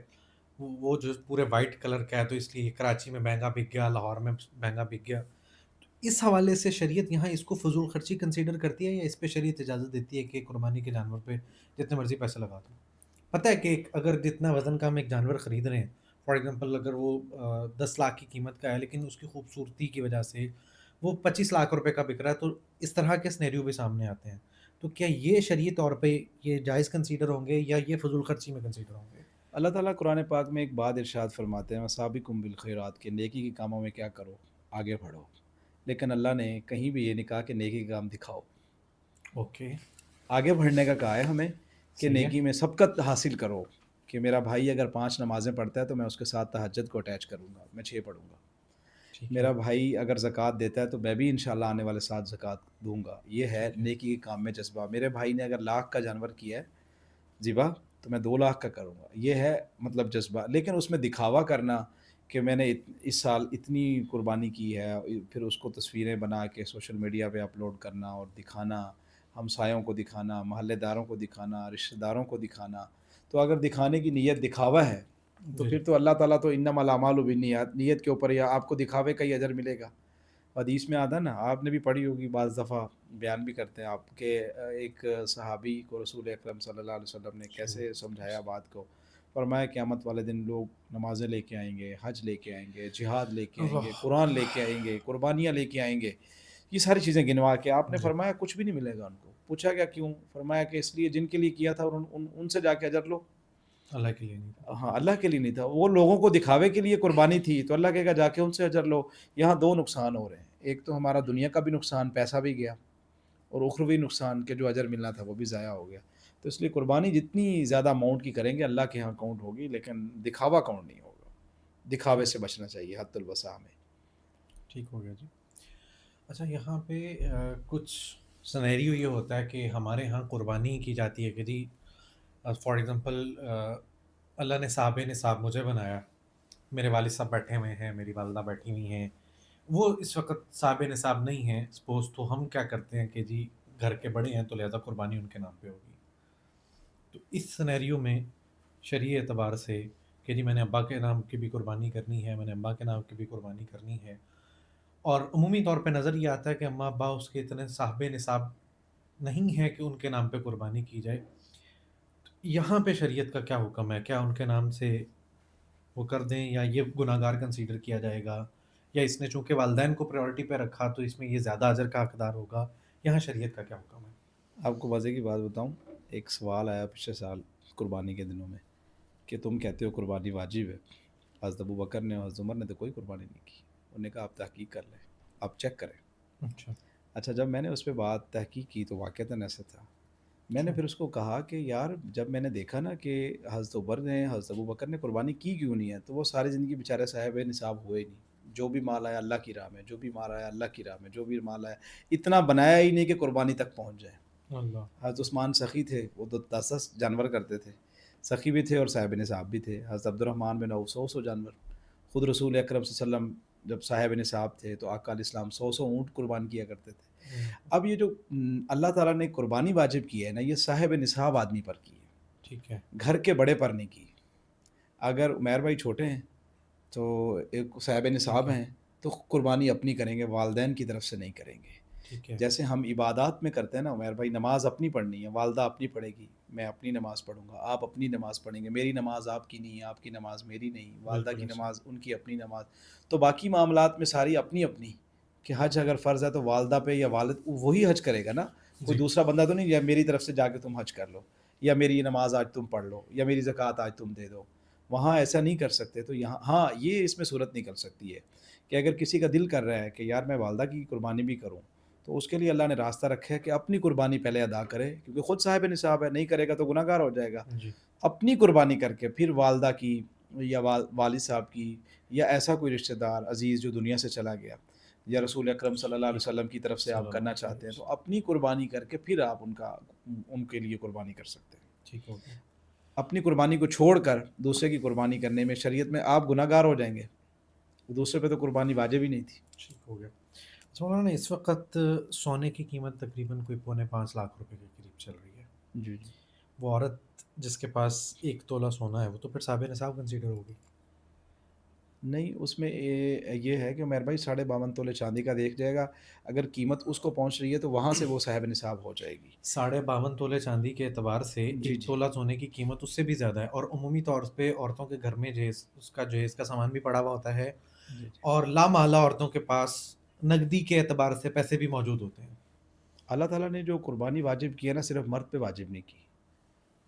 وہ جو پورے وائٹ کلر کا ہے تو اس لیے کراچی میں مہنگا بک گیا، لاہور میں مہنگا بک گیا۔ اس حوالے سے شریعت یہاں اس کو فضول خرچی کنسیڈر کرتی ہے یا اس پہ شریعت اجازت دیتی ہے کہ قربانی کے جانور پہ جتنے مرضی پیسے لگا دو؟ پتہ ہے کہ اگر جتنا وزن کا ہم ایک جانور خرید رہے ہیں، فار ایگزامپل اگر وہ 10 لاکھ کی قیمت کا ہے لیکن اس کی خوبصورتی کی وجہ سے وہ 25 لاکھ روپے کا بک رہا ہے، تو اس طرح کے سنیریو بھی سامنے آتے ہیں، تو کیا یہ شرعی طور پہ یہ جائز کنسیڈر ہوں گے یا یہ فضول خرچی میں کنسیڈر ہوں گے؟ اللہ تعالیٰ قرآن پاک میں ایک بات ارشاد فرماتے ہیں وَسَابِقُم بالخیرات، کہ نیکی کے کاموں میں کیا کرو، آگے بڑھو، لیکن اللہ نے کہیں بھی یہ نہیں کہا کہ نیکی کے کام دکھاؤ۔ اوکے، آگے بڑھنے کا کہا ہے ہمیں کہ صحیح ہے، نیکی میں سبقت حاصل کرو، کہ میرا بھائی اگر 5 نمازیں پڑھتا ہے تو میں اس کے ساتھ تہجد کو اٹیچ کروں گا، میں 6 پڑھوں گا۔ ٹھیک ہے، میرا بھائی اگر زکوٰۃ دیتا ہے تو میں بھی انشاءاللہ آنے والے ساتھ زکوٰۃ دوں گا۔ یہ ہے ٹھیک ہے، نیکی کے کام میں جذبہ۔ میرے بھائی نے اگر 1,00,000 کا جانور کیا ہے ذبح تو میں 2,00,000 کا کروں گا، یہ ہے مطلب جذبہ۔ لیکن اس میں دکھاوا کرنا کہ میں نے اس سال اتنی قربانی کی ہے، پھر اس کو تصویریں بنا کے سوشل میڈیا پہ اپلوڈ کرنا اور دکھانا، ہمسایوں کو دکھانا، محلے داروں کو دکھانا، رشتہ داروں کو دکھانا، تو اگر دکھانے کی نیت دکھاوا ہے تو جی، پھر تو اللہ تعالیٰ تو انما الاعمال بالنیات، نیت کے اوپر یا آپ کو دکھاوے کا ہی اجر ملے گا۔ حدیث میں آتا نا، آپ نے بھی پڑھی ہوگی، بعض دفعہ بیان بھی کرتے ہیں آپ کہ ایک صحابی کو رسول اکرم صلی اللہ علیہ وسلم نے صحیح کیسے سمجھایا بات کو، فرمایا قیامت والے دن لوگ نمازیں لے کے آئیں گے، حج لے کے آئیں گے، جہاد لے کے آئیں گے، اللہ، قرآن لے کے آئیں گے، قربانیاں لے کے آئیں گے، یہ ساری چیزیں گنوا کے آپ نے جی، فرمایا کچھ بھی نہیں ملے گا ان کو۔ پوچھا گیا کیوں؟ فرمایا کہ اس لیے جن کے لیے کیا تھا ان سے جا کے اجر لو۔ اللہ کے لیے نہیں تھا، ہاں، اللہ کے لیے نہیں تھا، وہ لوگوں کو دکھاوے کے لیے قربانی تھی، تو اللہ کہے گا جا کے ان سے اجر لو۔ یہاں 2 نقصان ہو رہے ہیں، ایک تو ہمارا دنیا کا بھی نقصان، پیسہ بھی گیا، اور اخروی نقصان کہ جو اجر ملنا تھا وہ بھی ضائع ہو گیا۔ تو اس لیے قربانی جتنی زیادہ اماؤنٹ کی کریں گے اللہ کے ہاں کاؤنٹ ہوگی، لیکن دکھاوا کاؤنٹ نہیں ہوگا۔ دکھاوے ٹھیک، سے بچنا چاہیے حد الوسع میں۔ ٹھیک ہو گیا جی۔ اچھا، یہاں پہ کچھ سنیریو یہ ہوتا ہے کہ ہمارے ہاں قربانی کی جاتی ہے کہ جی فار ایگزامپل اللہ نے صاحب نصاب مجھے بنایا، میرے والد صاحب بیٹھے ہوئے ہیں، میری والدہ بیٹھی ہوئی ہیں، وہ اس وقت صاحب نصاب نہیں ہیں سپوز، تو ہم کیا کرتے ہیں کہ جی گھر کے بڑے ہیں تو لہذا قربانی ان کے نام پہ ہوگی، تو اس سنیریو میں شرعی اعتبار سے کہ جی میں نے ابا کے نام کی بھی قربانی کرنی ہے، میں نے ابا کے نام کی بھی قربانی کرنی ہے، اور عمومی طور پہ نظر یہ آتا ہے کہ اماں ابا اس کے اتنے صاحب نصاب نہیں ہے کہ ان کے نام پہ قربانی کی جائے، یہاں پہ شریعت کا کیا حکم ہے؟ کیا ان کے نام سے وہ کر دیں یا یہ گناہ گار کنسیڈر کیا جائے گا، یا اس نے چونکہ والدین کو پریورٹی پہ رکھا تو اس میں یہ زیادہ اجر کا حقدار ہوگا؟ یہاں شریعت کا کیا حکم ہے؟ آپ کو مزے کی بات بتاؤں، ایک سوال آیا پچھلے سال قربانی کے دنوں میں کہ تم کہتے ہو قربانی واجب ہے، حضرت ابو بکر نے اور حضرت عمر نے تو کوئی قربانی نہیں کی۔ انہوں نے کہا آپ تحقیق کر لیں، آپ چیک کریں۔ اچھا، اچھا، جب میں نے اس پہ بات تحقیق کی تو واقعتاً ایسا تھا۔ میں نے اچھا، پھر اس کو کہا کہ یار جب میں نے دیکھا نا کہ حضرت عمر نے حضرت ابو بکر نے قربانی کی کیوں نہیں ہے، تو وہ ساری زندگی بیچارے صاحب نصاب ہوئے ہی نہیں۔ جو بھی مال آیا اللہ کی راہ میں، جو بھی مال آیا اللہ کی راہ میں، جو بھی مال آیا اتنا بنایا ہی نہیں کہ قربانی تک پہنچ جائے۔ اللہ، حضرت عثمان سخی تھے، وہ تو 10 جانور کرتے تھے، سخی بھی تھے اور صاحب نصاب بھی تھے۔ حضرت عبد الرحمن بن عوف 100 جانور۔ خود رسول اکرم صلی اللہ علیہ وسلم جب صاحب نصاب تھے تو آقا علیہ السلام 100 اونٹ قربان کیا کرتے تھے۔ اب یہ جو اللہ تعالیٰ نے قربانی واجب کی ہے نا، یہ صاحب نصاب آدمی پر کی ہے، ٹھیک ہے، گھر کے بڑے پر نہیں کی۔ اگر عمیر بھائی چھوٹے ہیں تو ایک صاحب ٹھیک نصاب ہے، ہیں تو قربانی اپنی کریں گے، والدین کی طرف سے نہیں کریں گے۔ ٹھیک ہے، جیسے ہم عبادات میں کرتے ہیں نا عمیر بھائی، نماز اپنی پڑھنی ہے، والدہ اپنی پڑھے گی، میں اپنی نماز پڑھوں گا، آپ اپنی نماز پڑھیں گے، میری نماز آپ کی نہیں ہے، آپ کی نماز میری نہیں، والدہ بالکل کی ایسا، نماز ان کی اپنی نماز۔ تو باقی معاملات میں ساری اپنی اپنی، کہ حج اگر فرض ہے تو والدہ پہ یا والد وہی حج کرے گا نا، کوئی جی، دوسرا بندہ تو نہیں یا میری طرف سے جا کے تم حج کر لو، یا میری یہ نماز آج تم پڑھ لو، یا میری زکوٰۃ آج تم دے دو۔ وہاں ایسا نہیں کر سکتے۔ تو یہاں ہاں یہ اس میں صورت نکل سکتی ہے کہ اگر کسی کا دل کر رہا ہے کہ یار میں والدہ کی قربانی بھی کروں تو اس کے لیے اللہ نے راستہ رکھا ہے کہ اپنی قربانی پہلے ادا کرے، کیونکہ خود صاحب نصاب ہے، نہیں کرے گا تو گناہ گار ہو جائے گا۔ جی، اپنی قربانی کر کے پھر والدہ کی یا والد صاحب کی یا ایسا کوئی رشتہ دار عزیز جو دنیا سے چلا گیا یا رسول اکرم صلی اللہ علیہ وسلم کی طرف سے صلی آپ اللہ کرنا علیہ چاہتے ہیں تو وسلم، اپنی قربانی کر کے پھر آپ ان کے لیے قربانی کر سکتے ہیں۔ ٹھیک ہو گیا، اپنی قربانی کو چھوڑ کر دوسرے کی قربانی کرنے میں شریعت میں آپ گناہ گار ہو جائیں گے، دوسرے پہ تو قربانی واجب ہی نہیں تھی۔ ٹھیک ہو گیا۔ اچھا مولانا، اس وقت سونے کی قیمت تقریباً کوئی 5.25 لاکھ روپے کے قریب چل رہی ہے۔ جی جی وہ عورت جس کے پاس 1 تولہ سونا ہے وہ تو پھر صاحب نصاب کنسیڈر ہوگی؟ نہیں، اس میں یہ ہے کہ مہر بھائی 52.5 تولے چاندی کا دیکھ جائے گا، اگر قیمت اس کو پہنچ رہی ہے تو وہاں سے وہ صاحب نصاب ہو جائے گی۔ 52.5 تولے چاندی کے اعتبار سے جی 1 تولہ سونے کی قیمت اس سے بھی زیادہ ہے، اور عمومی طور پہ عورتوں کے گھر میں اس کا جہیز کا سامان بھی پڑا ہوا ہوتا ہے، جی اور لامحالہ عورتوں کے پاس نقدی کے اعتبار سے پیسے بھی موجود ہوتے ہیں۔ اللہ تعالیٰ نے جو قربانی واجب کی ہے نا، صرف مرد پہ واجب نہیں کی،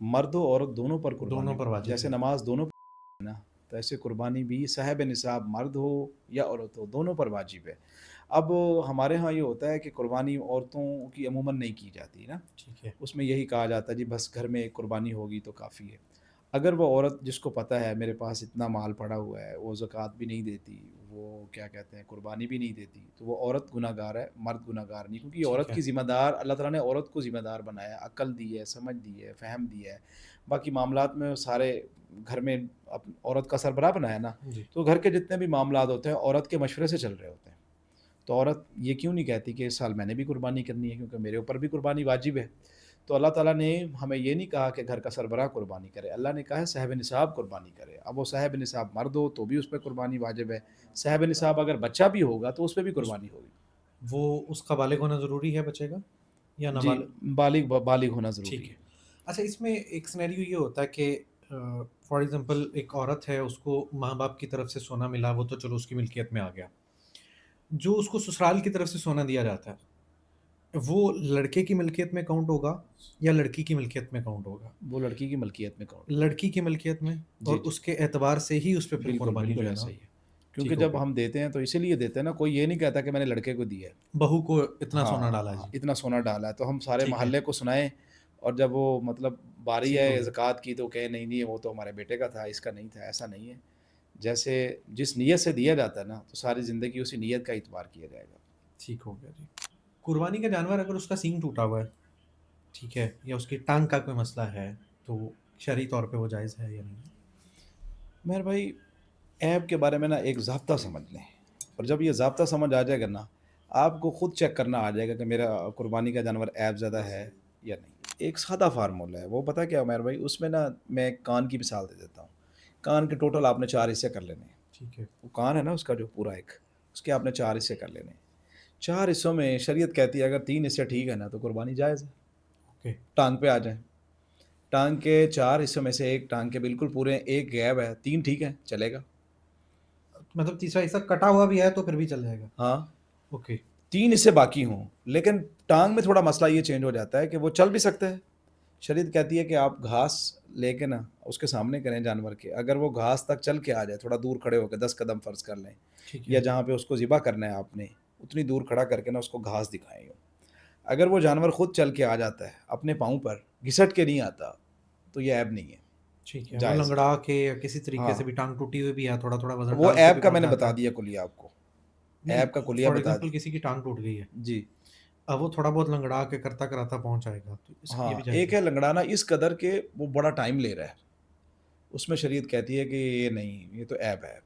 مرد و عورت دونوں پر دونوں قربانی، پر واجب جیسے ہے۔ نماز دونوں پر ہے نا، تو ایسے قربانی بھی صاحب نصاب مرد ہو یا عورت ہو دونوں پر واجب ہے۔ اب ہمارے ہاں یہ ہوتا ہے کہ قربانی عورتوں کی عموماً نہیں کی جاتی نا، ٹھیک ہے، اس میں یہی کہا جاتا ہے جی بس گھر میں ایک قربانی ہوگی تو کافی ہے۔ اگر وہ عورت جس کو پتہ ہے میرے پاس اتنا مال پڑا ہوا ہے، وہ زکوٰۃ بھی نہیں دیتی، وہ کیا کہتے ہیں قربانی بھی نہیں دیتی، تو وہ عورت گناہ گار ہے، مرد گناہ گار نہیں، کیونکہ یہ ٹھیک عورت ہے، کی ذمہ دار، اللہ تعالیٰ نے عورت کو ذمہ دار بنایا، عقل دی ہے، سمجھ دی ہے، فہم دی ہے، باقی معاملات میں سارے گھر میں عورت کا سربراہ بنایا نا، جی، تو گھر کے جتنے بھی معاملات ہوتے ہیں عورت کے مشورے سے چل رہے ہوتے ہیں۔ تو عورت یہ کیوں نہیں کہتی کہ اس سال میں نے بھی قربانی کرنی ہے، کیونکہ میرے اوپر بھی قربانی واجب ہے۔ تو اللہ تعالیٰ نے ہمیں یہ نہیں کہا کہ گھر کا سربراہ قربانی کرے، اللہ نے کہا ہے صاحب نصاب قربانی کرے۔ اب وہ صاحب نصاب مرد ہو تو بھی اس پہ قربانی واجب ہے، صاحب نصاب اگر بچہ بھی ہوگا تو اس پہ بھی قربانی ہوگی۔ وہ اس کا بالغ ہونا ضروری ہے بچے کا یا جی، نابالغ؟ بالغ ہونا ضروری ٹھیک ہے۔ ہے۔ اچھا، اس میں ایک سینیریو یہ ہوتا ہے کہ فار ایگزامپل ایک عورت ہے، اس کو ماں باپ کی طرف سے سونا ملا، وہ تو چلو اس کی ملکیت میں آ گیا۔ جو اس کو سسرال کی طرف سے سونا دیا جاتا ہے وہ لڑکے کی ملکیت میں کاؤنٹ ہوگا یا لڑکی کی ملکیت میں کاؤنٹ ہوگا؟ وہ لڑکی کی ملکیت میں کاؤنٹ ہوگا۔ لڑکی کی ملکیت میں، جی اور جی، اس کے اعتبار سے ہی اس پہ پھر بالکل قربانی جو بالکل ہے ایسا نا؟ ہی ہے، کیونکہ ٹھیک ہو جب گیا، ہم دیتے ہیں تو اسی لیے دیتے ہیں نا، کوئی یہ نہیں کہتا کہ میں نے لڑکے کو دی ہے، بہو کو اتنا سونا ہاں ڈالا ہاں، جی۔ اتنا سونا ڈالا ہے تو ہم سارے ٹھیک ہے، محلے کو سنائیں، اور جب وہ مطلب باری ٹھیک ہو ہے گیا، زکوٰۃ کی تو کہے نہیں نہیں وہ تو ہمارے بیٹے کا تھا، اس کا نہیں تھا، ایسا نہیں ہے۔ جیسے جس نیت سے دیا جاتا ہے نا تو ساری زندگی اسی نیت کا اعتبار کیا جائے گا۔ ٹھیک ہو گیا جی۔ قربانی کا جانور اگر اس کا سینگ ٹوٹا ہوا ہے، ٹھیک ہے، یا اس کی ٹانگ کا کوئی مسئلہ ہے، تو شرعی طور پہ وہ جائز ہے یا نہیں؟ مہر بھائی، ایپ کے بارے میں نا ایک ضابطہ سمجھ لیں، اور جب یہ ضابطہ سمجھ آ جائے گا نا آپ کو خود چیک کرنا آ جائے گا کہ میرا قربانی کا جانور ایپ زیادہ ہے یا نہیں۔ ایک سادہ فارمولہ ہے، وہ پتہ کیا ہے مہر بھائی، اس میں نا میں کان کی مثال دے دیتا ہوں۔ کان کے ٹوٹل آپ نے 4 حصے کر لینے ہیں، ٹھیک ہے، وہ کان ہے نا اس کا جو پورا ایک، اس کے آپ نے 4 حصے کر لینے ہیں۔ 4 حصوں میں شریعت کہتی ہے اگر 3 حصے ٹھیک ہے نا تو قربانی جائز ہے۔ اوکے، ٹانگ پہ آ جائیں، ٹانگ کے 4 حصوں میں سے ایک ٹانگ کے بالکل پورے ہیں، ایک غائب ہے، 3 ٹھیک ہے چلے گا۔ مطلب تیسرا حصہ کٹا ہوا بھی ہے تو پھر بھی چل جائے گا؟ ہاں، اوکے، 3 حصے باقی ہوں لیکن ٹانگ میں تھوڑا مسئلہ یہ چینج ہو جاتا ہے کہ وہ چل بھی سکتا ہے۔ شریعت کہتی ہے کہ آپ گھاس لے کے نا اس کے سامنے کریں جانور کے، اگر وہ گھاس تک چل کے آ جائے، تھوڑا دور کھڑے ہو کے 10 قدم فرض کر لیں، ٹھیک یا ہے، جہاں پہ اس کو ذبح کرنا ہے آپ نے اتنی دور کھڑا کر کے نا اس کو گھاس دکھائیں یوں۔ اگر وہ جانور خود چل کے آ جاتا ہے اپنے پاؤں پر، گھسٹ کے نہیں آتا، تو یہ عیب نہیں ہے، ٹھیک ہے، وہ جائز ہے۔ لنگڑا کے یا کسی طریقے ہاں، سے بھی ٹانگ ٹوٹی ہوئی بھی ہے، تھوڑا تھوڑا وزن وہ ڈال کے بھی ایپ کا میں پہنچ نے جاتا بتا ہے؟ دیا کلیہ آپ کو، ایپ کا نہیں، کلیہ فار بتا ایگزامپل دی۔ کسی کی ٹانگ ٹوٹ گئی ہے، جی اب وہ تھوڑا بہت لنگڑا کے کرتا کراتا پہنچ جائے گا، تو یہ ہاں، بھی جائز ایک ہے؟ ہے لنگڑانا اس قدر کہ وہ بڑا ٹائم لے رہا ہے، اس میں شریعت کہتی ہے کہ یہ نہیں، یہ تو عیب ہے۔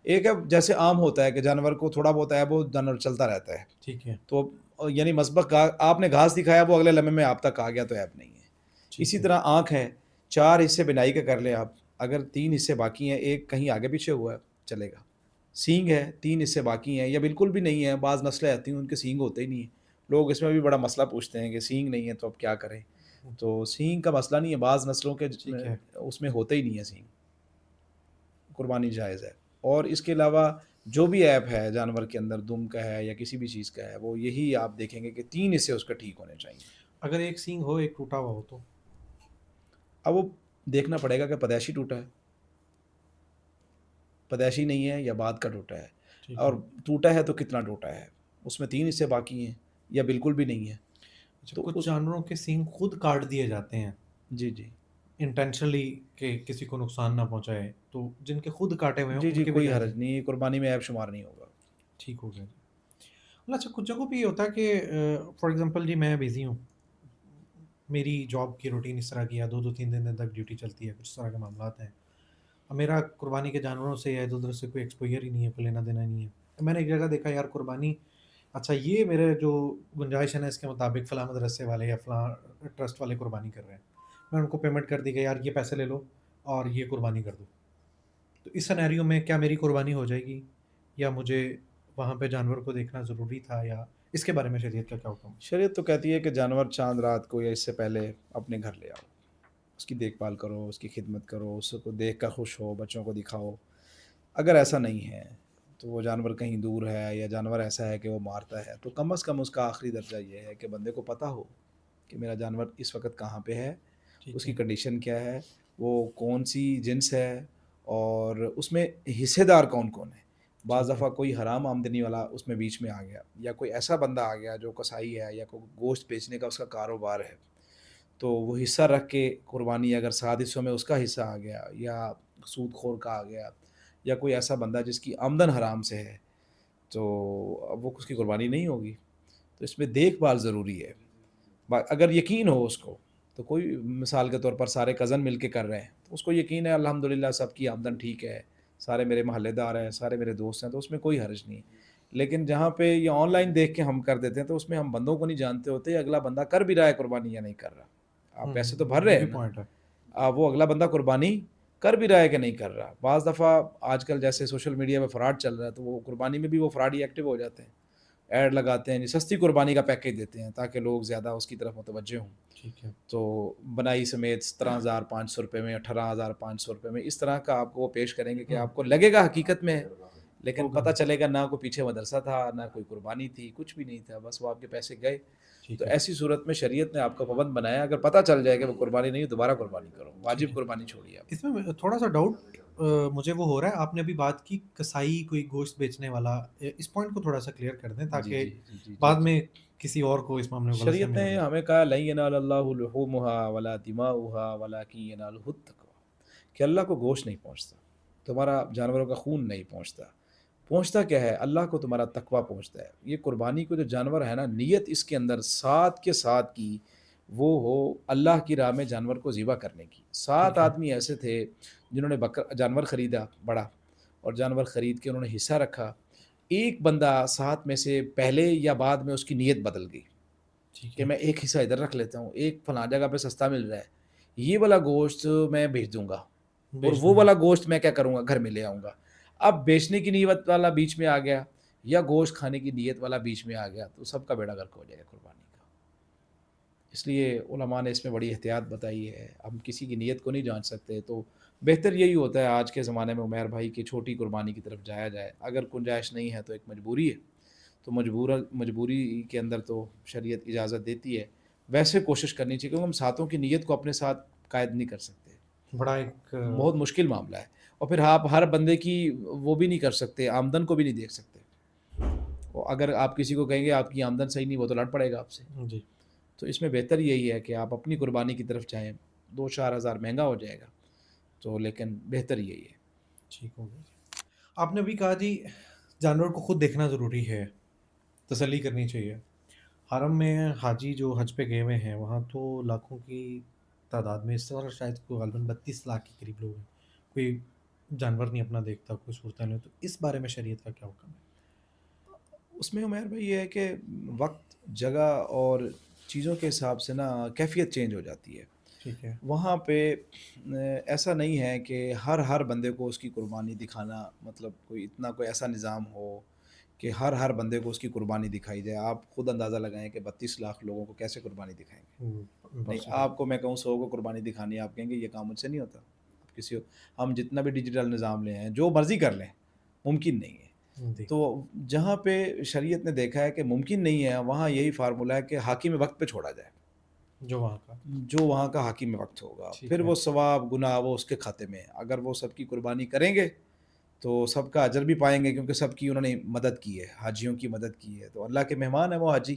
ایک ہے جیسے عام ہوتا ہے کہ جانور کو تھوڑا بہت عیب ہو، جانور چلتا رہتا ہے، ٹھیک ہے، تو یعنی مسبق آپ نے گھاس دکھایا وہ اگلے لمحے میں آپ تک آ گیا تو عیب نہیں ہے۔ اسی ٹھیک ہے، طرح آنکھ ہے، 4 حصے بنائی کے کر لیں آپ، اگر 3 حصے باقی ہیں، ایک کہیں آگے پیچھے ہوا ہے چلے گا۔ سینگ ہے، 3 حصے باقی ہیں یا بالکل بھی نہیں ہیں، بعض نسلیں آتی ہیں ان کے سینگ ہوتے ہی نہیں ہیں، لوگ اس میں بھی بڑا مسئلہ پوچھتے ہیں کہ سینگ نہیں ہے تو اب کیا کریں۔ تو سینگ کا مسئلہ نہیں ہے، بعض نسلوں کے ٹھیک ہے، اس میں ہوتے ہی نہیں ہے سینگ، قربانی جائز ہے۔ اور اس کے علاوہ جو بھی ایپ ہے جانور کے اندر، دم کا ہے یا کسی بھی چیز کا ہے، وہ یہی آپ دیکھیں گے کہ 3 حصے اس کا ٹھیک ہونے چاہیے۔ اگر ایک سینگ ہو ایک ٹوٹا ہوا ہو تو؟ اب وہ دیکھنا پڑے گا کہ پیدائشی ٹوٹا ہے، پیدائشی نہیں ہے یا بعد کا ٹوٹا ہے، ٹھیک اور ہے، ٹوٹا ہے تو کتنا ٹوٹا ہے، اس میں 3 حصے باقی ہیں یا بالکل بھی نہیں ہے. اچھا، تو کچھ جانوروں کے سینگ خود کاٹ دیے جاتے ہیں جی جی انٹینشنلی کہ کسی کو نقصان نہ پہنچائے، تو جن کے خود کاٹے ہوئے ہیں جی ان جی کے بھی کوئی جائز حرج ہیں؟ نہیں، قربانی میں عیب شمار نہیں ہوگا. ٹھیک ہو گیا جی. اچھا، کچھ جگہوں پہ یہ ہوتا ہے کہ فار ایگزامپل جی میں بزی ہوں، میری جاب کی روٹین اس طرح کی ہے، 2 2 3 دن تک ڈیوٹی چلتی ہے، کچھ اس طرح کے معاملات ہیں. اب میرا قربانی کے جانوروں سے یا ادھر ادھر سے کوئی ایکسپوئر ہی نہیں ہے، کوئی لینا دینا ہی نہیں ہے. میں نے ایک جگہ دیکھا یار قربانی، اچھا یہ میرے جو گنجائش ہے نا اس کے مطابق فلاں مدرسے والے یا فلاں ٹرسٹ والے قربانی کر رہے ہیں، میں ان کو پیمنٹ کر دی کہ یار یہ پیسے لے لو اور یہ قربانی کر دو. تو اس سینیریو میں کیا میری قربانی ہو جائے گی، یا مجھے وہاں پہ جانور کو دیکھنا ضروری تھا، یا اس کے بارے میں شریعت کا کیا حکم ہے؟ شریعت تو کہتی ہے کہ جانور چاند رات کو یا اس سے پہلے اپنے گھر لے آؤ، اس کی دیکھ بھال کرو، اس کی خدمت کرو، اس کو دیکھ کر خوش ہو، بچوں کو دکھاؤ. اگر ایسا نہیں ہے تو وہ جانور کہیں دور ہے یا جانور ایسا ہے کہ وہ مارتا ہے، تو کم از کم اس کا آخری درجہ یہ ہے کہ بندے کو پتہ ہو کہ میرا جانور اس وقت کہاں پہ ہے، ٹھیک اس ہے. کی کنڈیشن کیا ہے، وہ کون سی جنس ہے، اور اس میں حصے دار کون کون ہے. بعض ٹھیک ہے. دفعہ کوئی حرام آمدنی والا اس میں بیچ میں آ گیا، یا کوئی ایسا بندہ آ گیا جو کسائی ہے یا کوئی گوشت بیچنے کا اس کا کاروبار ہے، تو وہ حصہ رکھ کے قربانی اگر 7 حصوں میں اس کا حصہ آ گیا، یا سود خور کا آ گیا، یا کوئی ایسا بندہ جس کی آمدن حرام سے ہے، تو اب وہ اس کی قربانی نہیں ہوگی. تو اس میں دیکھ بھال ضروری ہے. اگر یقین ہو اس کو، تو کوئی مثال کے طور پر سارے کزن مل کے کر رہے ہیں تو اس کو یقین ہے الحمدللہ سب کی آمدن ٹھیک ہے، سارے میرے محلے دار ہیں، سارے میرے دوست ہیں، تو اس میں کوئی حرج نہیں. لیکن جہاں پہ یہ آن لائن دیکھ کے ہم کر دیتے ہیں تو اس میں ہم بندوں کو نہیں جانتے ہوتے اگلا بندہ کر بھی رہا ہے قربانی یا نہیں کر رہا. آپ پیسے تو بھر یہ رہے بھی ہیں نا، پوائنٹ ہے. وہ اگلا بندہ قربانی کر بھی رہا ہے کہ نہیں کر رہا. بعض دفعہ آج کل جیسے سوشل میڈیا پہ فراڈ چل رہا ہے، تو وہ قربانی میں بھی وہ فراڈ ہی ایکٹیو ہو جاتے ہیں، ایڈ لگاتے ہیں، سستی قربانی کا پیکیج دیتے ہیں تاکہ لوگ زیادہ اس کی طرف متوجہ ہوں. ٹھیک ہے. تو بنائی سمیت 17,500 روپے میں، 18,500 روپے میں، اس طرح کا آپ کو وہ پیش کریں گے کہ آپ کو لگے گا حقیقت میں ہے، لیکن ہوگا پتہ نہیں. چلے گا نہ کوئی پیچھے مدرسہ تھا، نہ کوئی قربانی تھی، کچھ بھی نہیں تھا، بس وہ آپ کے پیسے گئے. تو ٹھیک ہے. ایسی صورت میں شریعت نے آپ کا پابند بنایا، اگر پتہ چل جائے کہ وہ قربانی نہیں ہے دوبارہ قربانی کرو، ٹھیک واجب ہے. قربانی چھوڑیے آپ. اس میں تھوڑا سا ڈاؤٹ مجھے وہ ہو رہا ہے، آپ نے ابھی بات کی کسائی کوئی گوشت بیچنے والا، اس پوائنٹ کو تھوڑا سا کلیئر کر دیں جی تاکہ جی جی جی جی بعد جی میں کسی اور کو اس معاملے میں غلط شریعت فہمی نہ نے رہے. ہمیں کہا لن ینال اللہ لحومها ولا دماؤها ولکن ینالہ التقوی، کہ اللہ کو گوشت نہیں پہنچتا، تمہارا جانوروں کا خون نہیں پہنچتا. پہنچتا کیا ہے؟ اللہ کو تمہارا تقوی پہنچتا ہے. یہ قربانی کو جو جانور ہے نا، نیت اس کے اندر ساتھ کے ساتھ کی وہ ہو اللہ کی راہ میں جانور کو ذبح کرنے کی. 7 ٹھیک ہے. آدمی ایسے تھے جنہوں نے جانور خریدا بڑا، اور جانور خرید کے انہوں نے حصہ رکھا. ایک بندہ 7 میں سے پہلے یا بعد میں اس کی نیت بدل گئی ٹھیک کہ ہے. میں ایک حصہ ادھر رکھ لیتا ہوں، ایک فلاں جگہ پہ سستا مل رہا ہے، یہ والا گوشت میں بھیج دوں گا، اور بیچ وہ دوں گا. والا گوشت میں کیا کروں گا، گھر میں لے آؤں گا. اب بیچنے کی نیت والا بیچ میں آ گیا یا گوشت کھانے کی نیت والا بیچ میں آ گیا، تو سب کا بیڑا غرق ہو جائے گا قربانی کا. اس لیے علماء نے اس میں بڑی احتیاط بتائی ہے. ہم کسی کی نیت کو نہیں جان سکتے، تو بہتر یہی ہوتا ہے آج کے زمانے میں عمیر بھائی کہ چھوٹی قربانی کی طرف جایا جائے. اگر گنجائش نہیں ہے تو ایک مجبوری ہے، تو مجبوری کے اندر تو شریعت اجازت دیتی ہے. ویسے کوشش کرنی چاہیے کیونکہ ہم ساتوں کی نیت کو اپنے ساتھ قائد نہیں کر سکتے، بڑا ایک بہت مشکل معاملہ ہے. اور پھر آپ ہر بندے کی وہ بھی نہیں کر سکتے، آمدن کو بھی نہیں دیکھ سکتے. اگر آپ کسی کو کہیں گے آپ کی آمدن صحیح نہیں، وہ تو لڑ پڑے گا آپ سے. جی. تو اس میں بہتر یہی ہے کہ آپ اپنی قربانی کی طرف جائیں. 2-4 ہزار مہنگا ہو جائے گا، تو لیکن بہتر یہی ہے. ٹھیک ہو گیا جی. آپ نے ابھی کہا جی جانور کو خود دیکھنا ضروری ہے، تسلی کرنی چاہیے. حرم میں حاجی جو حج پہ گئے ہوئے ہیں وہاں تو لاکھوں کی تعداد میں، اس طرح شاید کوئی غالباً 32 لاکھ کے قریب لوگ ہیں، کوئی جانور نہیں اپنا دیکھتا، کوئی صورت نہیں. تو اس بارے میں شریعت کا کیا حکم ہے؟ اس میں عمیر بھائی یہ ہے کہ وقت، جگہ اور چیزوں کے حساب سے نا کیفیت چینج ہو جاتی ہے. ٹھیک ہے. وہاں پہ ایسا نہیں ہے کہ ہر بندے کو اس کی قربانی دکھانا، مطلب کوئی ایسا نظام ہو کہ ہر بندے کو اس کی قربانی دکھائی جائے. آپ خود اندازہ لگائیں کہ 32 لاکھ لوگوں کو کیسے قربانی دکھائیں گے. نہیں، امپاسبل. آپ کو میں کہوں 100 کو قربانی دکھانی ہے، آپ کہیں گے یہ کام مجھ سے نہیں ہوتا. ہم جتنا بھی ڈیجیٹل نظام لے ہیں، جو مرضی کر لیں، ممکن نہیں ہے. جی. تو جہاں پہ شریعت نے دیکھا ہے کہ ممکن نہیں ہے، وہاں یہی فارمولہ ہے کہ حاکم وقت پہ چھوڑا جائے. جو وہاں کا. جو وہاں کا حاکم وقت ہوگا، پھر ٹھیک ہے. وہ ثواب گناہ وہ اس کے کھاتے میں. اگر وہ سب کی قربانی کریں گے تو سب کا اجر بھی پائیں گے، کیونکہ سب کی انہوں نے مدد کی ہے، حاجیوں کی مدد کی ہے. تو اللہ کے مہمان ہیں وہ حاجی،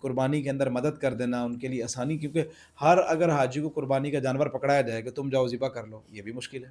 قربانی کے اندر مدد کر دینا ان کے لیے آسانی، کیونکہ ہر اگر حاجی کو قربانی کا جانور پکڑایا جائے کہ تم جاؤ ذبح کر لو، یہ بھی مشکل ہے،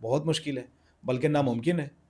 بہت مشکل ہے، بلکہ ناممکن ہے۔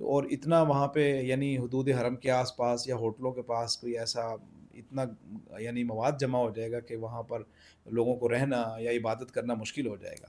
اور اتنا وہاں پہ یعنی حدود حرم کے آس پاس یا ہوٹلوں کے پاس کوئی ایسا اتنا یعنی مواد جمع ہو جائے گا کہ وہاں پر لوگوں کو رہنا یا عبادت کرنا مشکل ہو جائے گا۔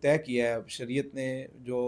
طے کیا ہے، شریعت نے جو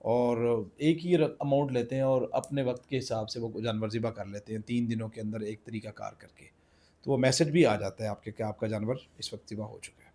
اور ایک ہی اماؤنٹ لیتے ہیں اور اپنے وقت کے حساب سے وہ جانور ذبح کر لیتے ہیں 3 دنوں کے اندر ایک طریقہ کار کر کے۔ تو وہ میسج بھی آ جاتا ہے آپ کے کہ آپ کا جانور اس وقت ذبح ہو چکا ہے۔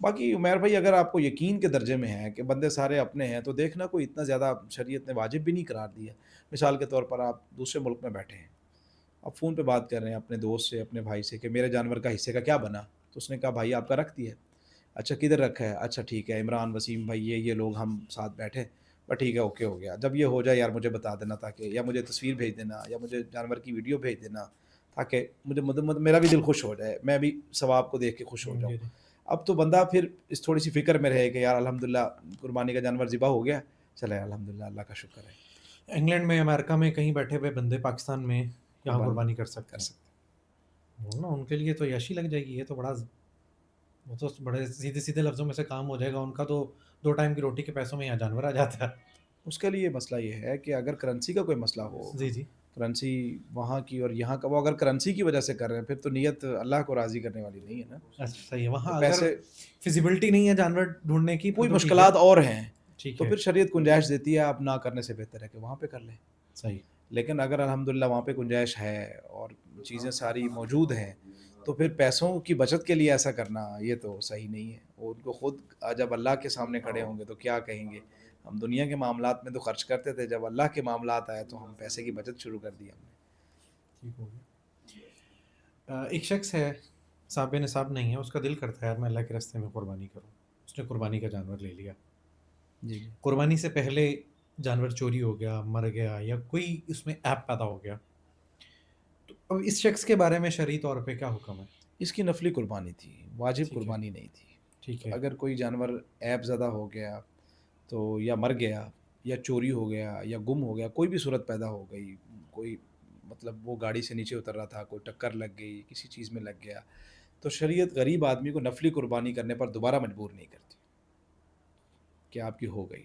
باقی عمیر بھائی اگر آپ کو یقین کے درجے میں ہے کہ بندے سارے اپنے ہیں تو دیکھنا کوئی اتنا زیادہ شریعت نے واجب بھی نہیں قرار دیا۔ مثال کے طور پر آپ دوسرے ملک میں بیٹھے ہیں، آپ فون پہ بات کر رہے ہیں اپنے دوست سے اپنے بھائی سے کہ میرے جانور کا حصے کا کیا بنا، تو اس نے کہا بھائی آپ کا رکھ دیا ہے۔ اچھا کدھر رکھا ہے؟ اچھا ٹھیک ہے عمران وسیم بھائی یہ لوگ ہم ساتھ بیٹھے، بس ٹھیک ہے اوکے ہو گیا، جب یہ ہو جائے یار مجھے بتا دینا تاکہ یا مجھے تصویر بھیج دینا یا مجھے جانور کی ویڈیو بھیج دینا تاکہ میرا بھی دل خوش ہو جائے، میں بھی ثواب کو دیکھ کے خوش ہو جاؤں۔ جی، جی۔ اب تو بندہ پھر اس تھوڑی سی فکر میں رہے کہ یار الحمدللہ قربانی کا جانور ذبح ہو گیا، چلے الحمدللہ اللہ کا شکر ہے، انگلینڈ میں، امریکہ میں کہیں بیٹھے ہوئے بندے پاکستان میں یہاں قربانی قربانی کر کر سکتے ہیں۔ سکتے وہ نا ان کے لیے تو عیاشی لگ جائے گی، یہ تو بڑا وہ تو بڑے سیدھے سیدھے لفظوں میں سے کام ہو جائے گا، ان کا تو 2 ٹائم کی روٹی کے پیسوں میں یہاں جانور آ جاتا ہے۔ اس کے لیے مسئلہ یہ ہے کہ اگر کرنسی کا کوئی مسئلہ ہو، جی، جی۔ کرنسی وہاں کی اور یہاں کا، وہ اگر کرنسی کی وجہ سے کر رہے ہیں پھر تو نیت اللہ کو راضی کرنے والی نہیں ہے نا۔ اچھا صحیح ہے، تو وہاں اگر پیسے فیزیبلٹی نہیں ہے جانور ڈھونڈنے کی پھر کوئی تو ٹھیک ہے، مشکلات اور ہیں ٹھیک تو ہے، پھر شریعت گنجائش دیتی ہے، آپ نہ کرنے سے بہتر ہے کہ وہاں پہ کر لیں۔ صحیح۔ لیکن اگر الحمدللہ وہاں پہ گنجائش ہے اور چیزیں ساری موجود ہیں تو پھر پیسوں کی بچت کے لیے ایسا کرنا یہ تو صحیح نہیں ہے۔ وہ ان کو خود جب اللہ کے سامنے کھڑے ہوں گے تو کیا کہیں گے، ہم دنیا کے معاملات میں تو خرچ کرتے تھے، جب اللہ کے معاملات آئے تو ہم پیسے کی بچت شروع کر دی ہم نے۔ ٹھیک ہو گیا۔ ایک شخص ہے، صاحب نصاب نہیں ہے، اس کا دل کرتا ہے یار میں اللہ کے راستے میں قربانی کروں، اس نے قربانی کا جانور لے لیا، جی جی قربانی سے پہلے جانور چوری ہو گیا، مر گیا یا کوئی اس میں ایپ پیدا ہو گیا، تو اب اس شخص کے بارے میں شرعی طور پہ کیا حکم ہے؟ اس کی نفلی قربانی تھی، واجب ٹھیک ہے، قربانی نہیں تھی۔ ٹھیک تو ہے، اگر کوئی جانور عیب زدہ ہو گیا تو یا مر گیا یا چوری ہو گیا یا گم ہو گیا، کوئی بھی صورت پیدا ہو گئی، کوئی مطلب وہ گاڑی سے نیچے اتر رہا تھا، کوئی ٹکر لگ گئی، کسی چیز میں لگ گیا، تو شریعت غریب آدمی کو نفلی قربانی کرنے پر دوبارہ مجبور نہیں کرتی کہ آپ کی ہو گئی۔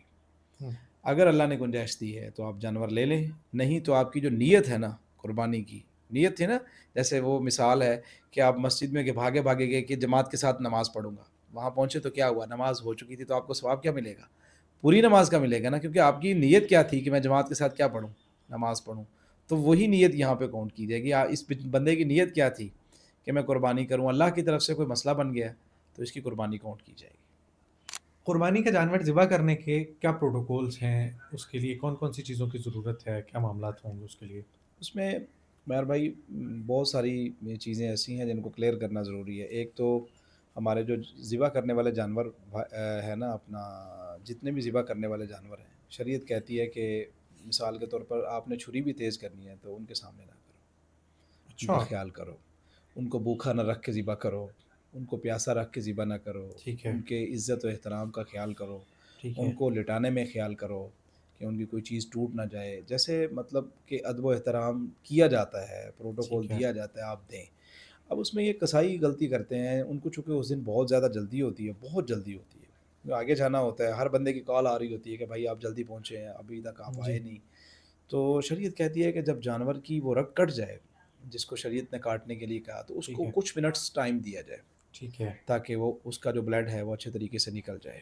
ہوں، اگر اللہ نے گنجائش دی ہے تو آپ جانور لے لیں، نہیں تو آپ کی جو نیت ہے نا قربانی کی نیت تھی نا، جیسے وہ مثال ہے کہ آپ مسجد میں بھاگے بھاگے گئے کہ جماعت کے ساتھ نماز پڑھوں گا، وہاں پہنچے تو کیا ہوا، نماز ہو چکی تھی، تو آپ کو ثواب کیا ملے گا؟ پوری نماز کا ملے گا نا، کیونکہ آپ کی نیت کیا تھی کہ میں جماعت کے ساتھ کیا پڑھوں، نماز پڑھوں، تو وہی نیت یہاں پہ کاؤنٹ کی جائے گی۔ اس بندے کی نیت کیا تھی کہ میں قربانی کروں، اللہ کی طرف سے کوئی مسئلہ بن گیا تو اس کی قربانی کاؤنٹ کی جائے گی۔ قربانی کا جانور ذبح کرنے کے کیا پروٹوکولز ہیں، اس کے لیے کون کون سی چیزوں کی ضرورت ہے، کیا معاملات ہوں گے اس کے لیے؟ اس میں میر بھائی بہت ساری چیزیں ایسی ہیں جن کو کلیئر کرنا ضروری ہے۔ ایک تو ہمارے جو ذبح کرنے والے جانور ہے نا اپنا، جتنے بھی ذبح کرنے والے جانور ہیں، شریعت کہتی ہے کہ مثال کے طور پر آپ نے چھری بھی تیز کرنی ہے تو ان کے سامنے نہ کرو، ان کا اچھا، خیال کرو، ان کو بھوکا نہ رکھ کے ذبح کرو، ان کو پیاسا رکھ کے ذبح نہ کرو، ٹھیک ہے، ان کے عزت و احترام کا خیال کرو، ٹھیک ان ہے، کو لٹانے میں خیال کرو کہ ان کی کوئی چیز ٹوٹ نہ جائے، جیسے مطلب کہ ادب و احترام کیا جاتا ہے، پروٹوکول ٹھیک ہے، دیا جاتا ہے آپ دیں۔ اب اس میں یہ کسائی غلطی کرتے ہیں، ان کو چونکہ اس دن بہت زیادہ جلدی ہوتی ہے، بہت جلدی ہوتی ہے، آگے جانا ہوتا ہے، ہر بندے کی کال آ رہی ہوتی ہے کہ بھائی آپ جلدی پہنچے ہیں، ابھی تک آپ جی، آئے نہیں۔ تو شریعت کہتی ہے کہ جب جانور کی وہ رگ کٹ جائے جس کو شریعت نے کاٹنے کے لیے کہا، تو اس ٹھیک کو ہے، کچھ منٹس ٹائم دیا جائے ٹھیک ہے، تاکہ وہ اس کا جو بلڈ ہے وہ اچھے طریقے سے نکل جائے۔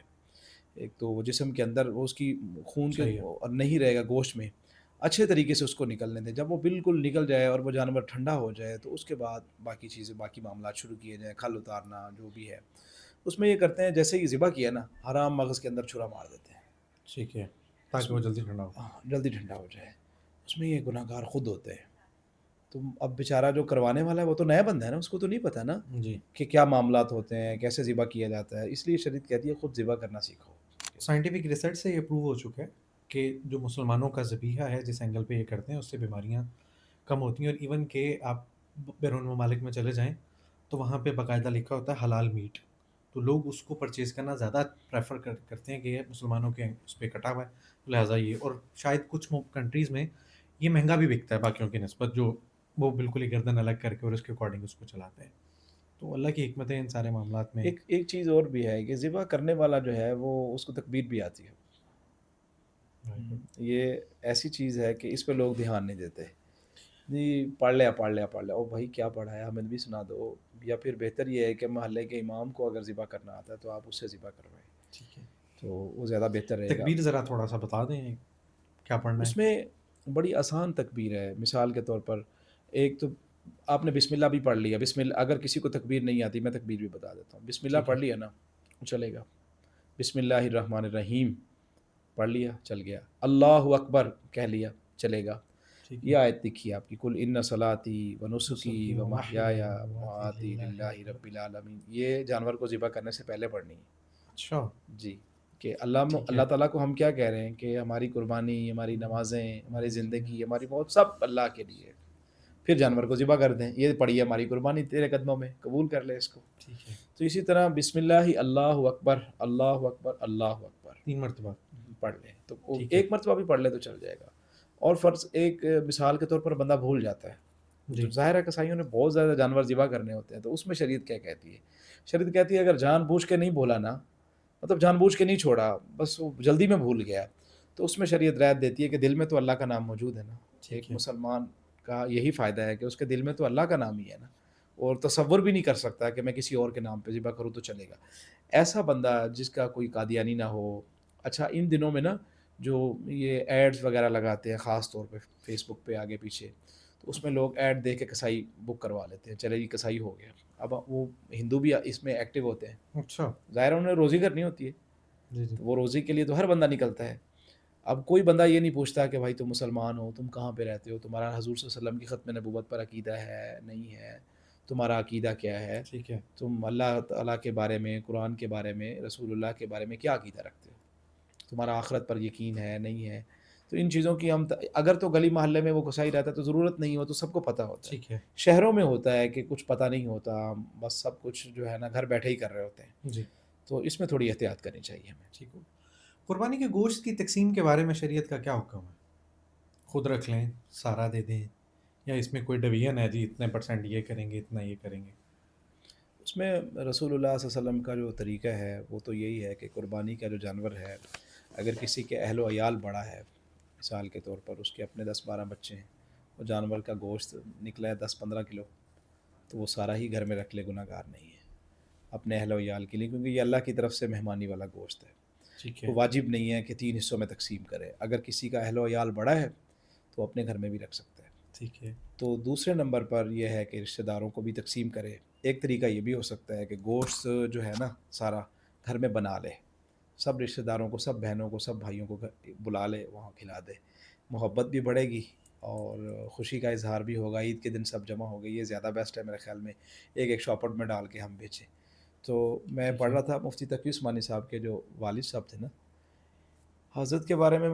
ایک تو وہ جسم کے اندر وہ اس کی خون کے صحیح ہے، اور نہیں رہے گا گوشت میں، اچھے طریقے سے اس کو نکلنے دیں۔ جب وہ بالکل نکل جائے اور وہ جانور ٹھنڈا ہو جائے تو اس کے بعد باقی چیزیں، باقی معاملات شروع کیے جائیں، کھل اتارنا جو بھی ہے۔ اس میں یہ کرتے ہیں جیسے ہی ذبح کیا نا، حرام مغز کے اندر چھرا مار دیتے ہیں، ٹھیک ہے، اس تاکہ وہ میں جلدی ٹھنڈا ہو۔ جلدی ٹھنڈا ہو جائے۔ اس میں یہ گناہ گار خود ہوتے ہیں۔ تو اب بیچارہ جو کروانے والا ہے وہ تو نیا بندہ ہے نا، اس کو تو نہیں پتہ نا جی، کہ کیا معاملات ہوتے ہیں، کیسے ذبح کیا جاتا ہے، اس لیے شریعت کہتی ہے خود ذبح کرنا سیکھو۔ سائنٹیفک ریسرچ سے یہ پروو ہو چکا ہے کہ جو مسلمانوں کا ذبیحہ ہے جس اینگل پہ یہ کرتے ہیں اس سے بیماریاں کم ہوتی ہیں، اور ایون کہ آپ بیرون ممالک میں چلے جائیں تو وہاں پہ باقاعدہ لکھا ہوتا ہے حلال میٹ، تو لوگ اس کو پرچیز کرنا زیادہ پریفر کرتے ہیں کہ یہ مسلمانوں کے اس پہ کٹا ہوا ہے، تو لہٰذا یہ، اور شاید کچھ کنٹریز میں یہ مہنگا بھی بکتا ہے باقیوں کی نسبت، جو وہ بالکل ہی گردن الگ کر کے اور اس کے اکارڈنگ اس کو چلاتے ہیں. تو اللہ کی حکمت ہے ان سارے معاملات میں. ایک چیز اور بھی ہے کہ ذبح کرنے والا جو ہے وہ اس کو تکبیر بھی آتی ہے. یہ ایسی چیز ہے کہ اس پہ لوگ دھیان نہیں دیتے. جی پڑھ لیا پڑھ لیا پڑھ لیا، او بھائی کیا پڑھا ہے ہمیں بھی سنا دو. یا پھر بہتر یہ ہے کہ محلے کے امام کو اگر ذبح کرنا آتا ہے تو آپ اس سے ذبح کروائیں، ٹھیک ہے. تو وہ زیادہ بہتر رہے گا. تکبیر ذرا تھوڑا سا بتا دیں کیا پڑھنا ہے. اس میں بڑی آسان تکبیر ہے. مثال کے طور پر ایک تو آپ نے بسم اللہ بھی پڑھ لیا. بسم اللہ اگر کسی کو تکبیر نہیں آتی میں تکبیر بھی بتا دیتا ہوں. بسم اللہ ٹھیک ہے. پڑھ لیا نا چلے گا. بسم اللہ الرحمن الرحیم پڑھ لیا چل گیا. اللہ اکبر کہہ لیا چلے گا. ٹھیک ہے. یہ آیت دیکھیے آپ کی، کل ان صلاتی و نسکی نسکی و و محیایا محیایا و و مماتی مماتی للہ للہ رب رب العالمین. یہ جانور کو ذبح کرنے سے پہلے پڑھنی ہے. اچھا. جی کہ ٹھیک ہے. اللہ تعالیٰ کو ہم کیا کہہ رہے ہیں کہ ہماری قربانی، ہماری نمازیں، ہماری زندگی، ہماری موت سب اللہ کے لیے. پھر جانور کو ذبح کر دیں، یہ پڑھیے ہماری قربانی تیرے قدموں میں، قبول کر لے اس کو. ٹھیک ہے. تو اسی طرح بسم اللہ اللہ اکبر اللہ اکبر اللہ اکبر 3 مرتبہ. پڑھ لیں تو ٹھیک ہے. ایک مرتبہ بھی پڑھ لے تو چل جائے گا. اور فرض ایک مثال کے طور پر بندہ بھول جاتا ہے، جی. تو ظاہر ہے کسائیوں نے بہت زیادہ جانور ذبح کرنے ہوتے ہیں، تو اس میں شریعت کیا کہتی ہے؟ شریعت کہتی ہے اگر جان بوجھ کے نہیں بھولا نا، مطلب جان بوجھ کے نہیں چھوڑا، بس وہ جلدی میں بھول گیا، تو اس میں شریعت رعایت دیتی ہے کہ دل میں تو اللہ کا نام موجود ہے نا. ایک ٹھیک ہے. مسلمان کا یہی فائدہ ہے کہ اس کے دل میں تو اللہ کا نام ہی ہے نا، اور تصور بھی نہیں کر سکتا کہ میں کسی اور کے نام پہ ذبح کروں تو چلے گا. ایسا بندہ جس کا کوئی قادیانی نہ ہو. اچھا ان دنوں میں نا جو یہ ایڈز وغیرہ لگاتے ہیں خاص طور پہ فیس بک پہ آگے پیچھے، تو اس میں لوگ ایڈ دے کے کسائی بک کروا لیتے ہیں، چلے جی کسائی ہو گیا. اب وہ ہندو بھی اس میں ایکٹیو ہوتے ہیں، اچھا. ظاہر انہوں نے روزی کرنی ہوتی ہے، جی جی. تو وہ روزی کے لیے تو ہر بندہ نکلتا ہے. اب کوئی بندہ یہ نہیں پوچھتا کہ بھائی تم مسلمان ہو، تم کہاں پہ رہتے ہو، تمہارا حضور صلی اللہ علیہ وسلم کی ختم نبوت پر عقیدہ ہے نہیں ہے، تمہارا عقیدہ کیا ہے، ٹھیک ہے. تم اللہ تعالیٰ کے بارے میں، قرآن کے بارے میں، رسول اللہ کے بارے میں کیا عقیدہ رکھتے ہو، تمہارا آخرت پر یقین ہے نہیں ہے. تو ان چیزوں کی ہم اگر تو گلی محلے میں وہ کسائی رہتا ہے تو ضرورت نہیں ہو، تو سب کو پتہ ہوتا ہے. ٹھیک ہے. شہروں میں ہوتا ہے کہ کچھ پتہ نہیں ہوتا، بس سب کچھ جو ہے نا گھر بیٹھے ہی کر رہے ہوتے ہیں، جی. تو اس میں تھوڑی احتیاط کرنی چاہیے ہمیں. ٹھیک ہو. قربانی کے گوشت کی تقسیم کے بارے میں شریعت کا کیا حکم ہے؟ خود رکھ لیں، سارا دے دیں، یا اس میں کوئی ڈویژن ہے جی اتنے % یہ کریں گے اتنا یہ کریں گے؟ اس میں رسول اللہ صلی اللہ علیہ وسلم کا جو طریقہ ہے وہ تو یہی ہے کہ قربانی کا جو جانور ہے، اگر کسی کے اہل و عیال بڑا ہے، مثال کے طور پر اس کے اپنے 10-12 بچے ہیں، وہ جانور کا گوشت نکلا ہے 10-15 کلو، تو وہ سارا ہی گھر میں رکھ لے، گناہ گار نہیں ہے اپنے اہل و عیال کے لیے، کیونکہ یہ اللہ کی طرف سے مہمانی والا گوشت ہے. ٹھیک وہ ہے. واجب نہیں ہے کہ 3 حصوں میں تقسیم کرے. اگر کسی کا اہل و عیال بڑا ہے تو اپنے گھر میں بھی رکھ سکتا ہے. ٹھیک ہے. تو دوسرے نمبر پر یہ ہے کہ رشتہ داروں کو بھی تقسیم کرے. ایک طریقہ یہ بھی ہو سکتا ہے کہ گوشت جو ہے نا سارا گھر میں بنا لے، سب رشتہ داروں کو، سب بہنوں کو، سب بھائیوں کو بلا لے، وہاں کھلا دے. محبت بھی بڑھے گی اور خوشی کا اظہار بھی ہوگا. عید کے دن سب جمع ہو گئی، یہ زیادہ بیسٹ ہے میرے خیال میں. ایک شاپر میں ڈال کے ہم بیچیں. تو میں ٹھیک پڑھ ہے. رہا تھا مفتی تقی عثمانی صاحب کے جو والد صاحب تھے نا، حضرت کے بارے میں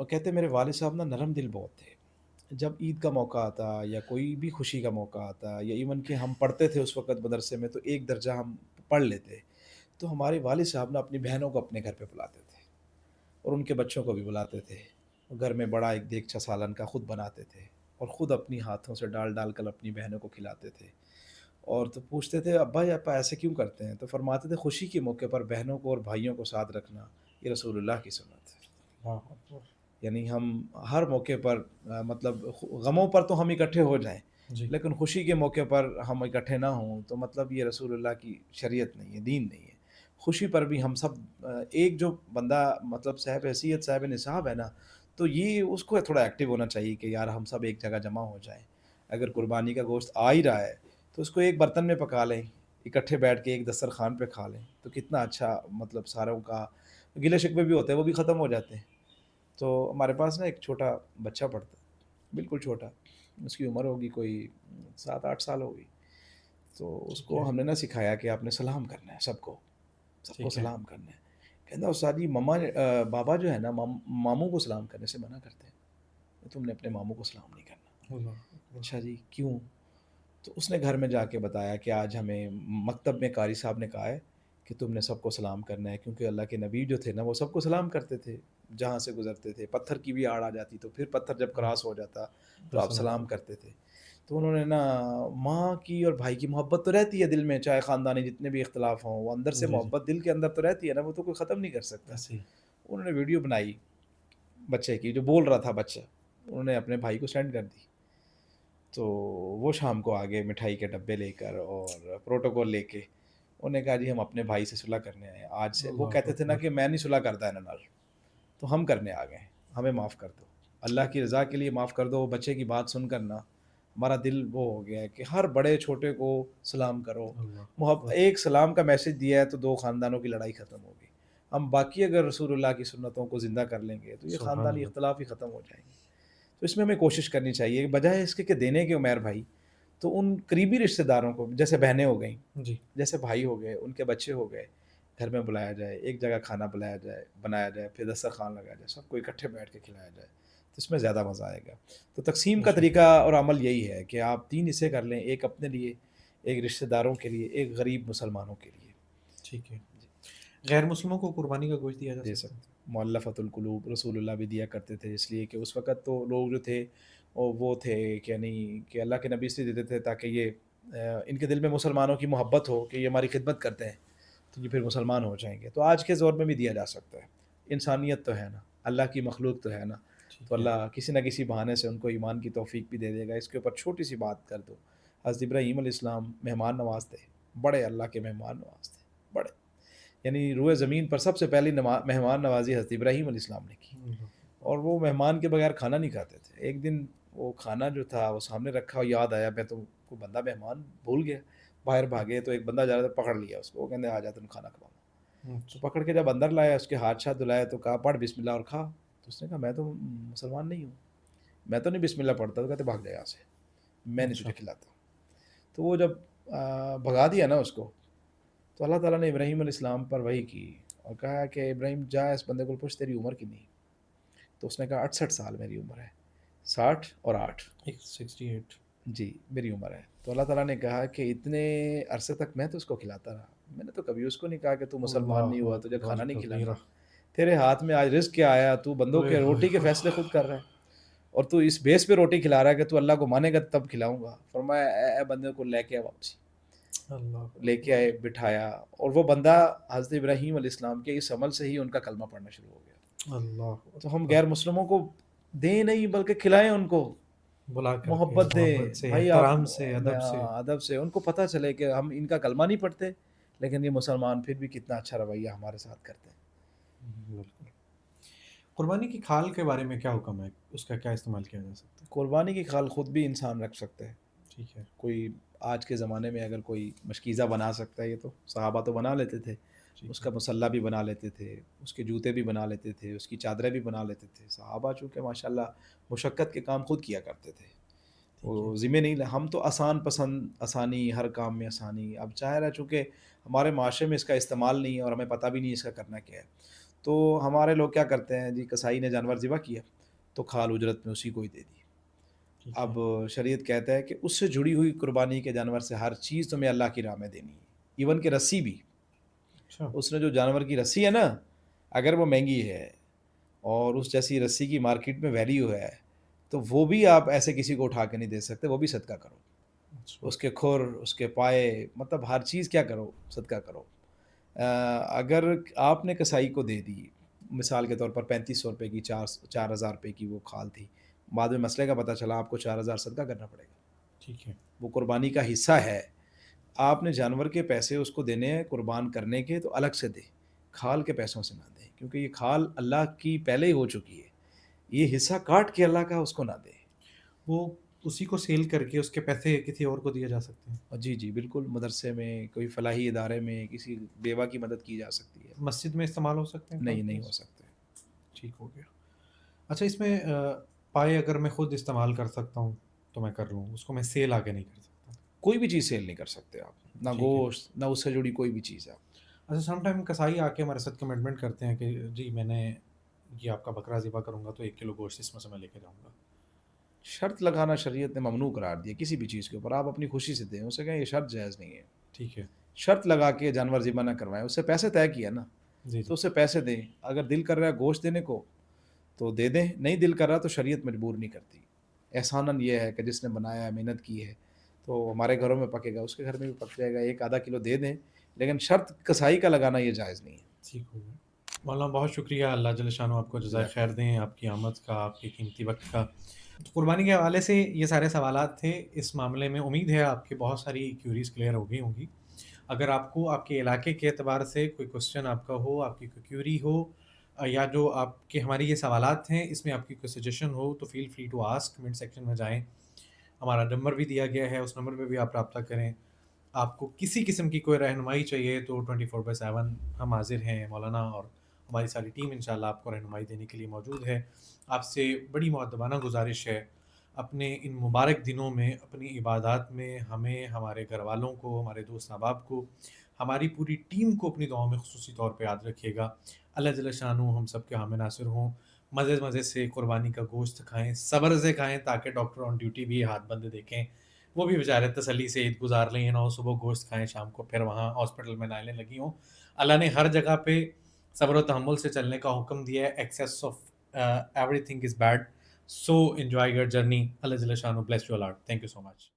کہتے میرے والد صاحب نا نرم دل بہت تھے. جب عید کا موقع آتا یا کوئی بھی خوشی کا موقع آتا، یا ایون کہ ہم پڑھتے تھے اس وقت مدرسے میں تو ایک درجہ ہم پڑھ لیتے، تو ہمارے والد صاحب نا اپنی بہنوں کو اپنے گھر پہ بلاتے تھے اور ان کے بچوں کو بھی بلاتے تھے. گھر میں بڑا ایک دیگچا سالن کا خود بناتے تھے اور خود اپنی ہاتھوں سے ڈال ڈال کر اپنی بہنوں کو کھلاتے تھے. اور تو پوچھتے تھے ابا یا ابا ایسے کیوں کرتے ہیں؟ تو فرماتے تھے خوشی کے موقع پر بہنوں کو اور بھائیوں کو ساتھ رکھنا یہ رسول اللہ کی سنت ہے. یعنی ہم ہر موقع پر مطلب غموں پر تو ہم اکٹھے ہو جائیں، جی. لیکن خوشی کے موقع پر ہم اکٹھے نہ ہوں تو مطلب یہ رسول اللہ کی شریعت نہیں ہے، دین نہیں ہے. خوشی پر بھی ہم سب ایک جو بندہ مطلب صاحب حیثیت صاحب نصاب ہے نا، تو یہ اس کو تھوڑا ایکٹیو ہونا چاہیے کہ یار ہم سب ایک جگہ جمع ہو جائیں. اگر قربانی کا گوشت آ ہی رہا ہے تو اس کو ایک برتن میں پکا لیں، اکٹھے بیٹھ کے ایک دسترخوان پہ کھا لیں، تو کتنا اچھا مطلب ساروں کا گلے شکوے بھی ہوتے ہیں وہ بھی ختم ہو جاتے ہیں. تو ہمارے پاس نا ایک چھوٹا بچہ پڑھتا ہے، بالکل چھوٹا، اس کی عمر ہوگی کوئی 7-8 سال ہوگی. تو اس ٹھیک ہے. کو ہم نے نہ سکھایا کہ آپ نے سلام کرنا ہے، سب کو ٹھیک ہے. سلام کرنا ہے. کہنا استاد جی بابا جو ہے نا ماموں کو سلام کرنے سے منع کرتے ہیں، تم نے اپنے ماموں کو سلام نہیں کرنا. اللہ. اچھا جی کیوں؟ تو اس نے گھر میں جا کے بتایا کہ آج ہمیں مکتب میں قاری صاحب نے کہا ہے کہ تم نے سب کو سلام کرنا ہے، کیونکہ اللہ کے نبی جو تھے نا وہ سب کو سلام کرتے تھے جہاں سے گزرتے تھے، پتھر کی بھی آڑ آ جاتی تو پھر پتھر جب کراس ہو جاتا تو پھر آپ سلام سلام کرتے کرتے تھے۔ تو انہوں نے نا ماں کی اور بھائی کی محبت تو رہتی ہے دل میں، چاہے خاندانی جتنے بھی اختلاف ہوں، وہ اندر سے جی جی محبت دل کے اندر تو رہتی ہے نا، وہ تو کوئی ختم نہیں کر سکتا۔ ایسے ہی انہوں نے ویڈیو بنائی بچے کی، جو بول رہا تھا بچہ، انہوں نے اپنے بھائی کو سینڈ کر دی، تو وہ شام کو آگے مٹھائی کے ڈبے لے کر اور پروٹوکول لے کے انہوں نے کہا جی ہم اپنے بھائی سے صلح کرنے آئے ہیں آج سے۔ وہ اللہ کہتے تھے نا اکبر کہ میں نہیں صلح کرتا ہے نال، تو ہم کرنے آ گئے ہیں، ہمیں معاف کر دو، اللہ کی رضا کے لیے معاف کر دو۔ وہ بچے کی بات سن کر نا ہمارا دل وہ ہو گیا ہے کہ ہر بڑے چھوٹے کو سلام کرو، اللہ محبت، اکبر ایک سلام کا میسج دیا ہے تو دو خاندانوں کی لڑائی ختم ہوگی۔ ہم باقی اگر رسول اللہ کی سنتوں کو زندہ کر لیں گے تو یہ سبحان خاندانی اللہ اختلاف ہی ختم ہو جائیں گے۔ تو اس میں ہمیں کوشش کرنی چاہیے کہ بجائے اس کے کہ دینے کے عمیر بھائی، تو ان قریبی رشتہ داروں کو، جیسے بہنیں ہو گئیں، جی جیسے بھائی ہو گئے، ان کے بچے ہو گئے، گھر میں بلایا جائے، ایک جگہ کھانا بلایا جائے، بنایا جائے، پھر دسترخوان لگایا جائے، سب کو اکٹھے بیٹھ کے کھلایا جائے، تو اس میں زیادہ مزہ آئے گا۔ تو تقسیم بے کا شک طریقہ اور عمل یہی ہے کہ آپ 3 حصے کر لیں، ایک اپنے لیے، ایک رشتہ داروں کے لیے، ایک غریب مسلمانوں کے لیے۔ ٹھیک ہے غیر مسلموں کو قربانی کا گوشت دیا جا دے سکتا ہے سکتے، مؤلفۃ القلوب رسول اللہ بھی دیا کرتے تھے، اس لیے کہ اس وقت تو لوگ جو تھے وہ تھے کہ یعنی کہ اللہ کے نبی اس لیے دیتے تھے تاکہ یہ ان کے دل میں مسلمانوں کی محبت ہو کہ یہ ہماری خدمت کرتے ہیں تو یہ پھر مسلمان ہو جائیں گے۔ تو آج کے دور میں بھی دیا جا سکتا ہے، انسانیت تو ہے نا، اللہ کی مخلوق تو ہے نا، تو ٹھیک ہے اللہ کسی نہ کسی بہانے سے ان کو ایمان کی توفیق بھی دے دے گا۔ اس کے اوپر چھوٹی سی بات کر دو، حضرت ابراہیم علیہ السلام مہمان نواز تھے، بڑے اللہ کے مہمان نواز تھے، بڑے، یعنی روئے زمین پر سب سے پہلی مہمان نوازی حضرت ابراہیم علیہ السلام نے کی، اللہ اور وہ مہمان کے بغیر کھانا نہیں کھاتے تھے۔ ایک دن وہ کھانا جو تھا وہ سامنے رکھا، یاد آیا میں تو کو بندہ مہمان بھول گیا، باہر بھاگے تو ایک بندہ جا رہا تھا، پکڑ لیا اس کو، وہ کہتے آ جا تم کھانا کھواؤں۔ تو اچھا پکڑ کے جب اندر لایا، اس کے ہاتھ شاتھ دھلائے تو کہا پڑھ بسم اللہ اور کھا، تو اس نے کہا میں تو مسلمان نہیں ہوں، میں تو نہیں بسم اللہ پڑھتا۔ تو کہتے بھاگ جائے یہاں سے، میں نہیں اچھا تجھے کھلاتا۔ تو وہ جب بھگا دیا نا اس کو، تو اللہ تعالیٰ نے ابراہیم علیہ السلام پر وحی کی اور کہا کہ ابراہیم جا اس بندے کو پوچھ تیری عمر کتنی؟ تو اس نے کہا 68 سال میری عمر ہے، 60 اور 8، 68 جی میری عمر ہے۔ تو اللہ تعالیٰ نے کہا کہ اتنے عرصے تک میں تو اس کو کھلاتا رہا، میں نے تو کبھی اس کو نہیں کہا کہ تو مسلمان نہیں اللہ ہوا تجھے اکبر کھانا نہیں کھلانا، کبیرہ تیرے ہاتھ میں آج رزق کیا آیا، تو بندوں اوئے کے ہوئے روٹی کے ہوئے فیصلے خود کر رہا ہے، اور تو اس بیس پہ روٹی کھلا رہا ہے کہ تو اللہ کو مانے گا تب کھلاؤں گا۔ فرمایا اے بندے کو لے کے آ واپسی، اللہ لے کے اکبر آئے، بٹھایا، اور وہ بندہ حضرت ابراہیم علیہ السلام کے اس عمل سے ہی ان کا کلمہ پڑھنا شروع ہو گیا۔ اللہ تو ہم اکبر غیر مسلموں کو دیں نہیں بلکہ کھلائیں، ان کو بلا کر کے محبت دیں محبت سے بھائی، آپ احترام سے ادب سے ادب سے، ان کو پتہ چلے کہ ہم ان کا کلمہ نہیں پڑھتے لیکن یہ مسلمان پھر بھی کتنا اچھا رویہ ہمارے ساتھ کرتے ہیں۔ بالکل قربانی کی کھال کے بارے میں کیا حکم ہے اس کا کیا استعمال کیا جا سکتا قربانی کی کھال خود بھی انسان رکھ سکتا ہے، ہے ٹھیک ہے کوئی آج کے زمانے میں اگر کوئی مشکیزہ بنا سکتا ہے، یہ تو صحابہ تو بنا لیتے تھے، اس ٹھیک ہے کا مسلح بھی بنا لیتے تھے، اس کے جوتے بھی بنا لیتے تھے، اس کی چادریں بھی بنا لیتے تھے۔ صحابہ چونکہ ماشاءاللہ مشقت کے کام خود کیا کرتے تھے، ٹھیک ہے وہ ذمہ نہیں ہم تو آسان پسند، آسانی، ہر کام میں آسانی، اب چاہ رہا چونکہ ہمارے معاشرے میں اس کا استعمال نہیں ہے اور ہمیں پتہ بھی نہیں اس کا کرنا کیا ہے، تو ہمارے لوگ کیا کرتے ہیں جی، کسائی نے جانور ذبح کیا تو کھال اجرت میں اسی کو ہی دے دی۔ ٹھیک ہے اب شریعت کہتا ہے کہ اس سے جڑی ہوئی قربانی کے جانور سے ہر چیز تمہیں اللہ کی راہ میں دینی ہے، ایون کہ رسی بھی، اچھا اس نے جو جانور کی رسی ہے نا، اگر وہ مہنگی ہے اور اس جیسی رسی کی مارکیٹ میں ویلیو ہے تو وہ بھی آپ ایسے کسی کو اٹھا کے نہیں دے سکتے، وہ بھی صدقہ کرو، اچھا اس کے کھر، اس کے پائے، مطلب ہر چیز کیا کرو، صدقہ کرو۔ اگر آپ نے کسائی کو دے دی، مثال کے طور پر 3500 روپے کی، 4000 روپے کی وہ کھال تھی، بعد میں مسئلے کا پتہ چلا آپ کو 4000 صدقہ کرنا پڑے گا، ٹھیک ہے وہ قربانی کا حصہ ہے، آپ نے جانور کے پیسے اس کو دینے ہیں قربان کرنے کے تو الگ سے دیں، کھال کے پیسوں سے نہ دیں، کیونکہ یہ کھال اللہ کی پہلے ہی ہو چکی ہے، یہ حصہ کاٹ کے اللہ کا اس کو نہ دیں۔ وہ اسی کو سیل کر کے اس کے پیسے کسی اور کو دیے جا سکتے ہیں جی جی بالکل، مدرسے میں، کوئی فلاحی ادارے میں کسی بیوہ کی مدد کی جا سکتی ہے۔ مسجد میں استعمال ہو سکتے ہیں کھال نہیں کے نہیں ہو پیسے سکتے۔ ٹھیک ہو گیا اچھا اس میں پائے اگر میں خود استعمال کر سکتا ہوں تو میں کر لوں اس کو میں سیل آگے نہیں کر سکتا کوئی بھی چیز سیل نہیں کر سکتے آپ، نہ ٹھیک ہے گوشت، نہ اس سے جڑی کوئی بھی چیز ہے۔ اچھا سم ٹائم کسائی آ کے ہمارے ساتھ کمٹمنٹ کرتے ہیں کہ جی میں نے یہ آپ کا بکرا ذبح کروں گا تو 1 کلو گوشت اس میں سے میں لے کے جاؤں گا شرط لگانا شریعت نے ممنوع قرار دیا کسی بھی چیز کے اوپر، آپ اپنی خوشی سے دیں، اسے کہیں یہ شرط جائز نہیں ہے۔ ٹھیک ہے۔ شرط لگا کے جانور ذبح نہ کروائیں، اس سے پیسے طے کیا نا، جی، تو جی۔ اسے پیسے دیں، اگر دل کر رہا ہے گوشت دینے کو تو دے دیں، نہیں دل کر رہا تو شریعت مجبور نہیں کرتی۔ احساناً یہ ہے کہ جس نے بنایا ہے، محنت کی ہے، تو ہمارے گھروں میں پکے گا، اس کے گھر میں بھی پک جائے گا، 1 آدھا کلو دے دیں، لیکن شرط کسائی کا لگانا یہ جائز نہیں ہے۔ ٹھیک ہو گیا۔ مولانا بہت شکریہ، اللہ جل شانہ آپ کو جزائے جزاک خیر اللہ۔ دیں، آپ کی آمد کا، آپ کے قیمتی وقت کا۔ تو قربانی کے حوالے سے یہ سارے سوالات تھے، اس معاملے میں امید ہے آپ کی بہت ساری کیوریز کلیئر ہو گئی ہوں گی۔ اگر آپ کو آپ کے علاقے کے اعتبار سے کوئی کوسچن آپ کا ہو، آپ کی کوئی کیوری ہو، یا جو آپ کے ہماری یہ سوالات ہیں اس میں آپ کی کوئی سجیشن ہو تو feel free to ask, comment section میں جائیں۔ ہمارا نمبر بھی دیا گیا ہے، اس نمبر پہ بھی آپ رابطہ کریں۔ آپ کو کسی قسم کی کوئی رہنمائی چاہیے تو 24/7 ہم حاضر ہیں، مولانا اور ہماری ساری ٹیم انشاءاللہ آپ کو رہنمائی دینے کے لیے موجود ہے۔ آپ سے بڑی مؤدبانہ گزارش ہے، اپنے ان مبارک دنوں میں اپنی عبادات میں ہمیں، ہمارے گھر والوں کو، ہمارے دوست احباب کو، ہماری پوری ٹیم کو اپنی دعاؤں میں خصوصی طور پہ یاد رکھیے گا۔ اللہ جل شانہ ہم سب کے حامل ناصر ہوں۔ مزے مزے سے قربانی کا گوشت کھائیں، صبر سے کھائیں، تاکہ ڈاکٹر آن ڈیوٹی بھی ہاتھ بند دیکھیں، وہ بھی بیچارے تسلی سے عید گزار لیں، یہ نہ ہو صبح گوشت کھائیں شام کو پھر وہاں ہاسپٹل میں لائنیں لگی ہوں۔ اللہ نے ہر جگہ پہ صبر و تحمل سے چلنے کا حکم دیا ہے۔ Excess of everything is bad, so enjoy your journey. اللہ جل شانہ bless you a lot. Thank you so much.